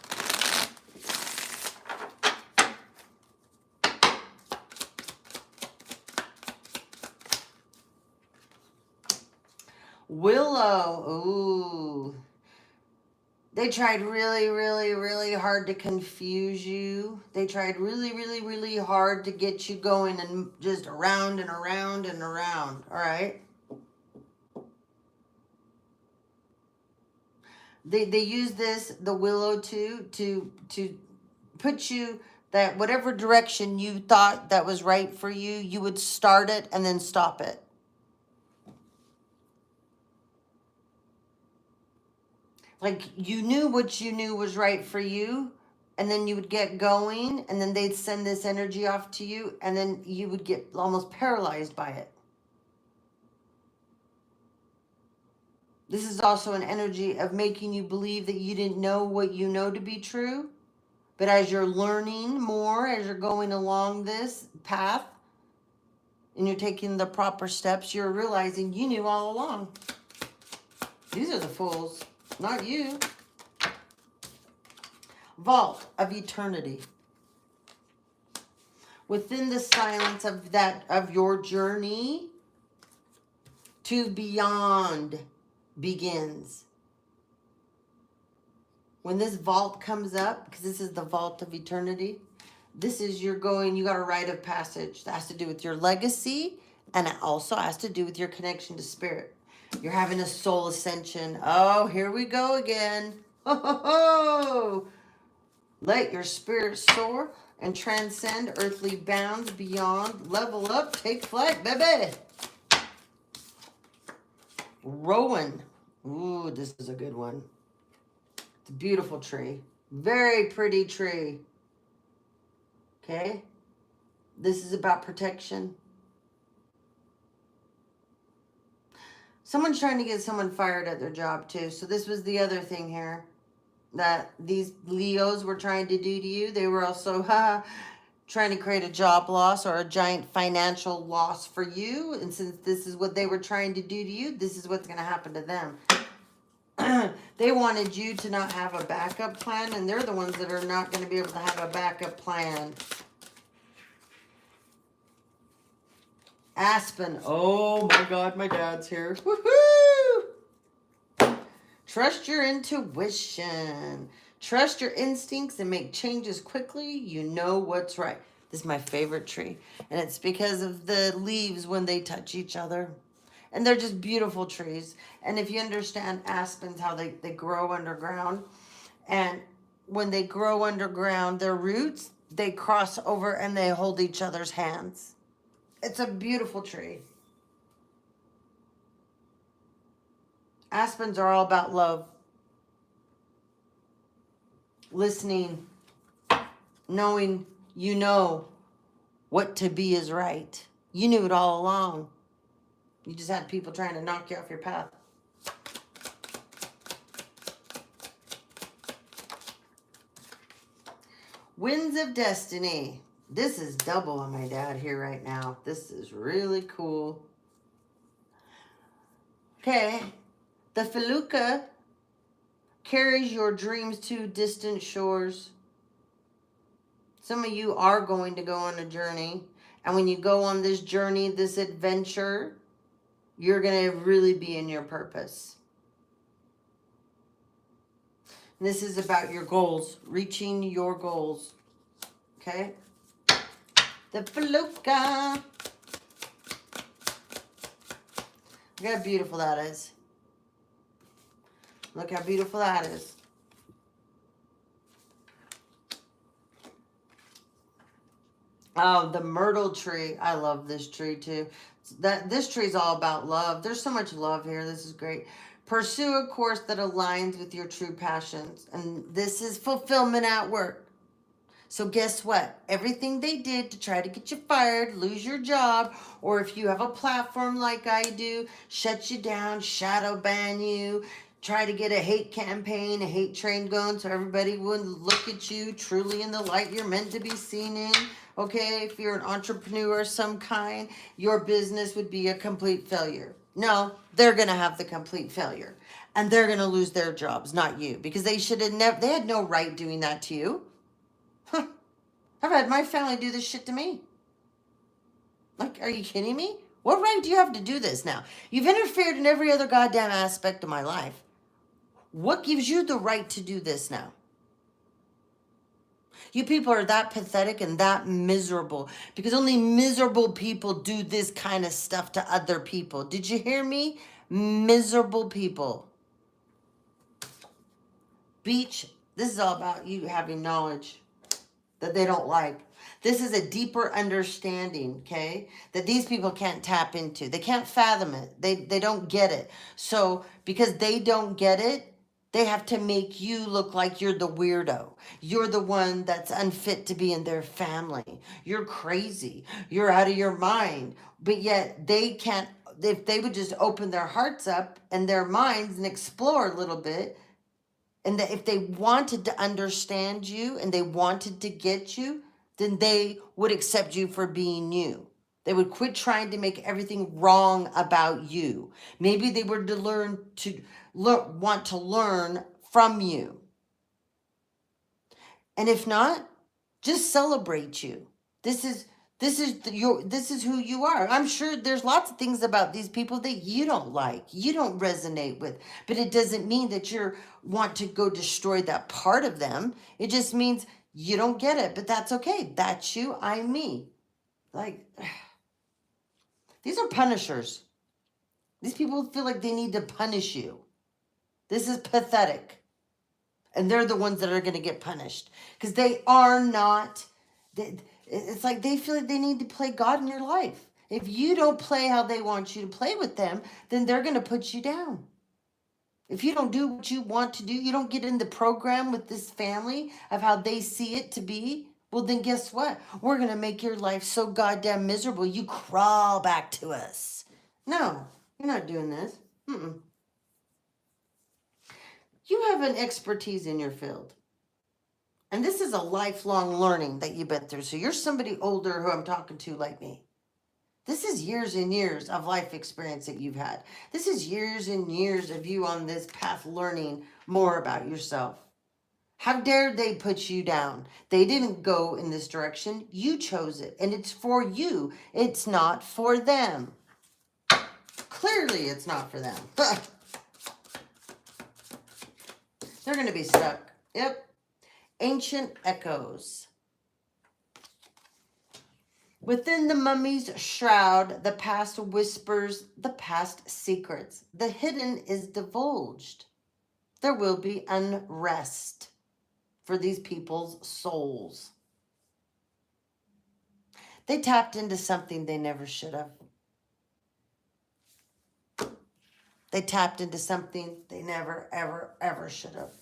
Willow. Ooh. They tried really hard to confuse you. They tried really hard to get you going and just around and around and around. All right? They use the willow to put you that whatever direction you thought that was right for you, you would start it and then stop it. Like, you knew what you knew was right for you, and then you would get going, and then they'd send this energy off to you, and then you would get almost paralyzed by it. This is also an energy of making you believe that you didn't know what you know to be true. But as you're learning more, as you're going along this path, and you're taking the proper steps, you're realizing you knew all along. These are the fools, not you. Vault of eternity. Within the silence of your journey to beyond begins. When this vault comes up, because this is the vault of eternity, this is you got a rite of passage that has to do with your legacy, and it also has to do with your connection to spirit. You're having a soul ascension. Oh, here we go again. Ho, ho, ho. Let your spirit soar and transcend earthly bounds beyond. Level up, take flight, baby. Rowan. Ooh, this is a good one. It's a beautiful tree. Very pretty tree. Okay? This is about protection. Someone's trying to get someone fired at their job too. So this was the other thing here that these Leos were trying to do to you. They were also, trying to create a job loss or a giant financial loss for you. And since this is what they were trying to do to you, this is what's going to happen to them. They wanted you to not have a backup plan, and they're the ones that are not going to be able to have a backup plan. Aspen. Oh my God, my dad's here. Woohoo! Trust your intuition. Trust your instincts and make changes quickly. You know what's right. This is my favorite tree. And it's because of the leaves when they touch each other. And they're just beautiful trees. And if you understand aspens, how they grow underground. And when they grow underground, their roots, they cross over and they hold each other's hands. It's a beautiful tree. Aspens are all about love. Listening. Knowing you know what to be is right. You knew it all along. You just had people trying to knock you off your path. Winds of Destiny. This is double on my dad here right now. This is really cool. Okay. The felucca carries your dreams to distant shores. Some of you are going to go on a journey. And when you go on this journey, this adventure, you're going to really be in your purpose. And this is about your goals, reaching your goals. Okay? The felucca. Look how beautiful that is. Look how beautiful that is. Oh, the myrtle tree. I love this tree too. This tree is all about love. There's so much love here. This is great. Pursue a course that aligns with your true passions. And this is fulfillment at work. So guess what? Everything they did to try to get you fired, lose your job, or if you have a platform like I do, shut you down, shadow ban you, try to get a hate campaign, a hate train going so everybody would look at you truly in the light you're meant to be seen in. Okay, if you're an entrepreneur of some kind, your business would be a complete failure. No, they're going to have the complete failure. And they're going to lose their jobs, not you. Because they should have never, they had no right doing that to you. Huh. I've had my family do this shit to me. Like, are you kidding me? What right do you have to do this now? You've interfered in every other goddamn aspect of my life. What gives you the right to do this now? You people are that pathetic and that miserable because only miserable people do this kind of stuff to other people. Did you hear me? Miserable people. Beach, this is all about you having knowledge that they don't like. This is a deeper understanding, okay, that these people can't tap into. They can't fathom it. They don't get it. So because they don't get it, they have to make you look like you're the weirdo. You're the one that's unfit to be in their family. You're crazy. You're out of your mind. But yet they can't, if they would just open their hearts up and their minds and explore a little bit, and that if they wanted to understand you and they wanted to get you, then they would accept you for being you. They would quit trying to make everything wrong about you. Maybe they were to want to learn from you. And if not, just celebrate you. This is who you are. I'm sure there's lots of things about these people that you don't like, you don't resonate with, but it doesn't mean that you want to go destroy that part of them. It just means you don't get it, but that's okay. That's you, I'm me. Like, these are punishers. These people feel like they need to punish you. This is pathetic. And they're the ones that are going to get punished because they are not. It's like they feel like they need to play God in your life. If you don't play how they want you to play with them, then they're going to put you down. If you don't do what you want to do, you don't get in the program with this family of how they see it to be, well, then guess what? We're going to make your life so goddamn miserable, you crawl back to us. No, you're not doing this. Mm-mm. You have an expertise in your field. And this is a lifelong learning that you've been through. So you're somebody older who I'm talking to like me. This is years and years of life experience that you've had. This is years and years of you on this path learning more about yourself. How dare they put you down? They didn't go in this direction. You chose it. And it's for you. It's not for them. Clearly, it's not for them. They're going to be stuck. Yep. Ancient echoes. Within the mummy's shroud, the past whispers the past secrets. The hidden is divulged. There will be unrest for these people's souls. They tapped into something they never should have. They tapped into something they never, ever, ever should have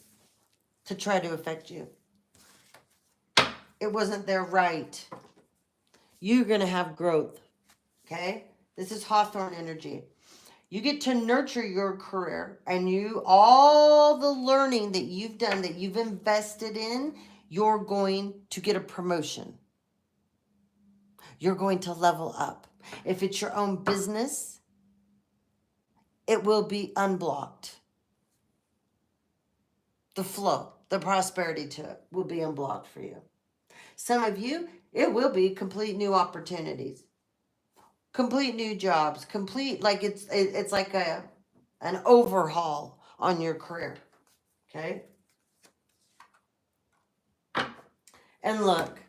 to try to affect you. It wasn't their right. You're going to have growth, okay? This is Hawthorne energy. You get to nurture your career, and all the learning that you've done, that you've invested in, you're going to get a promotion. You're going to level up. If it's your own business, it will be unblocked. The flow, the prosperity to it will be unblocked for you. Some of you, it will be complete new opportunities, complete new jobs, complete, like it's like an overhaul on your career, okay? And look,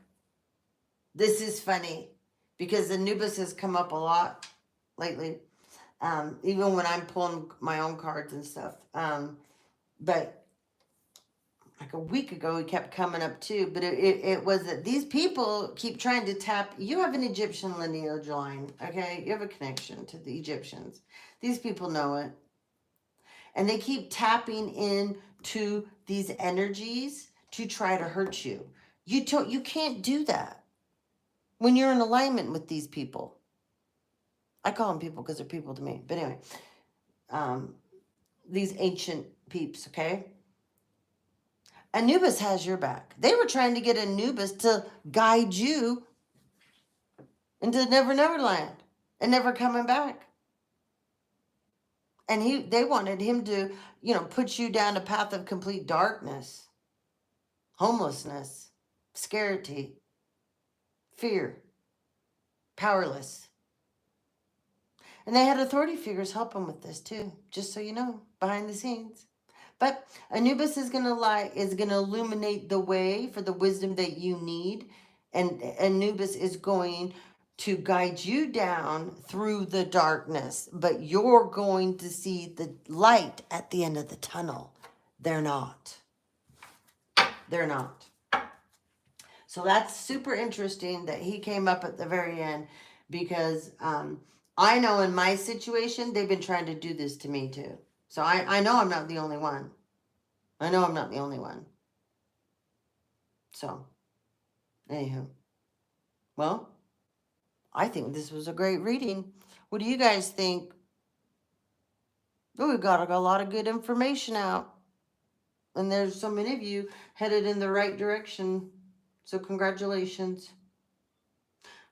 this is funny because Anubis has come up a lot lately, even when I'm pulling my own cards and stuff. But like a week ago, he kept coming up too. But it was that these people keep trying to tap. You have an Egyptian lineage line, okay? You have a connection to the Egyptians. These people know it. And they keep tapping into these energies to try to hurt you. You can't do that when you're in alignment with these people. I call them people because they're people to me. But anyway, these ancient peeps, okay? Anubis has your back. They were trying to get Anubis to guide you into Never Never Land and never coming back. And they wanted him to, put you down a path of complete darkness, homelessness, scarcity, fear, powerless. And they had authority figures help them with this too, just so you know, behind the scenes. But Anubis is going to illuminate the way for the wisdom that you need. And Anubis is going to guide you down through the darkness. But you're going to see the light at the end of the tunnel. They're not. They're not. So that's super interesting that he came up at the very end, because I know in my situation, they've been trying to do this to me too. So I know I'm not the only one. I know I'm not the only one. So, anywho. Well, I think this was a great reading. What do you guys think? Oh, we got a lot of good information out. And there's so many of you headed in the right direction. So congratulations.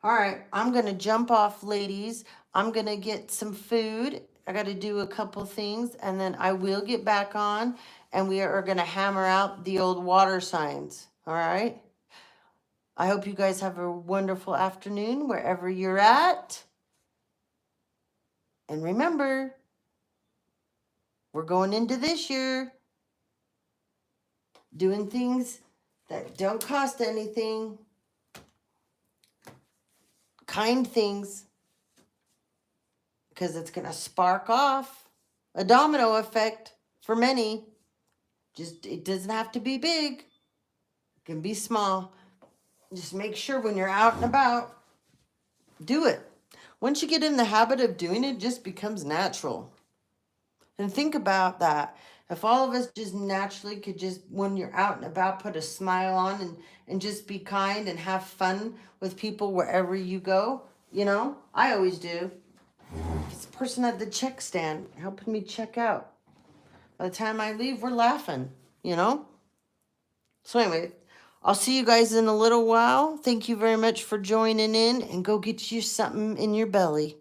All right, I'm going to jump off, ladies. I'm going to get some food. I got to do a couple things, and then I will get back on, and we are going to hammer out the old water signs. All right? I hope you guys have a wonderful afternoon wherever you're at. And remember, we're going into this year doing things that don't cost anything, kind things, because it's going to spark off a domino effect for many. Just, it doesn't have to be big. It can be small. Just make sure when you're out and about, do it. Once you get in the habit of doing it, it just becomes natural. And think about that. If all of us just naturally could just, when you're out and about, put a smile on and just be kind and have fun with people wherever you go. I always do. It's the person at the check stand helping me check out. By the time I leave, we're laughing, So anyway, I'll see you guys in a little while. Thank you very much for joining in, and go get you something in your belly.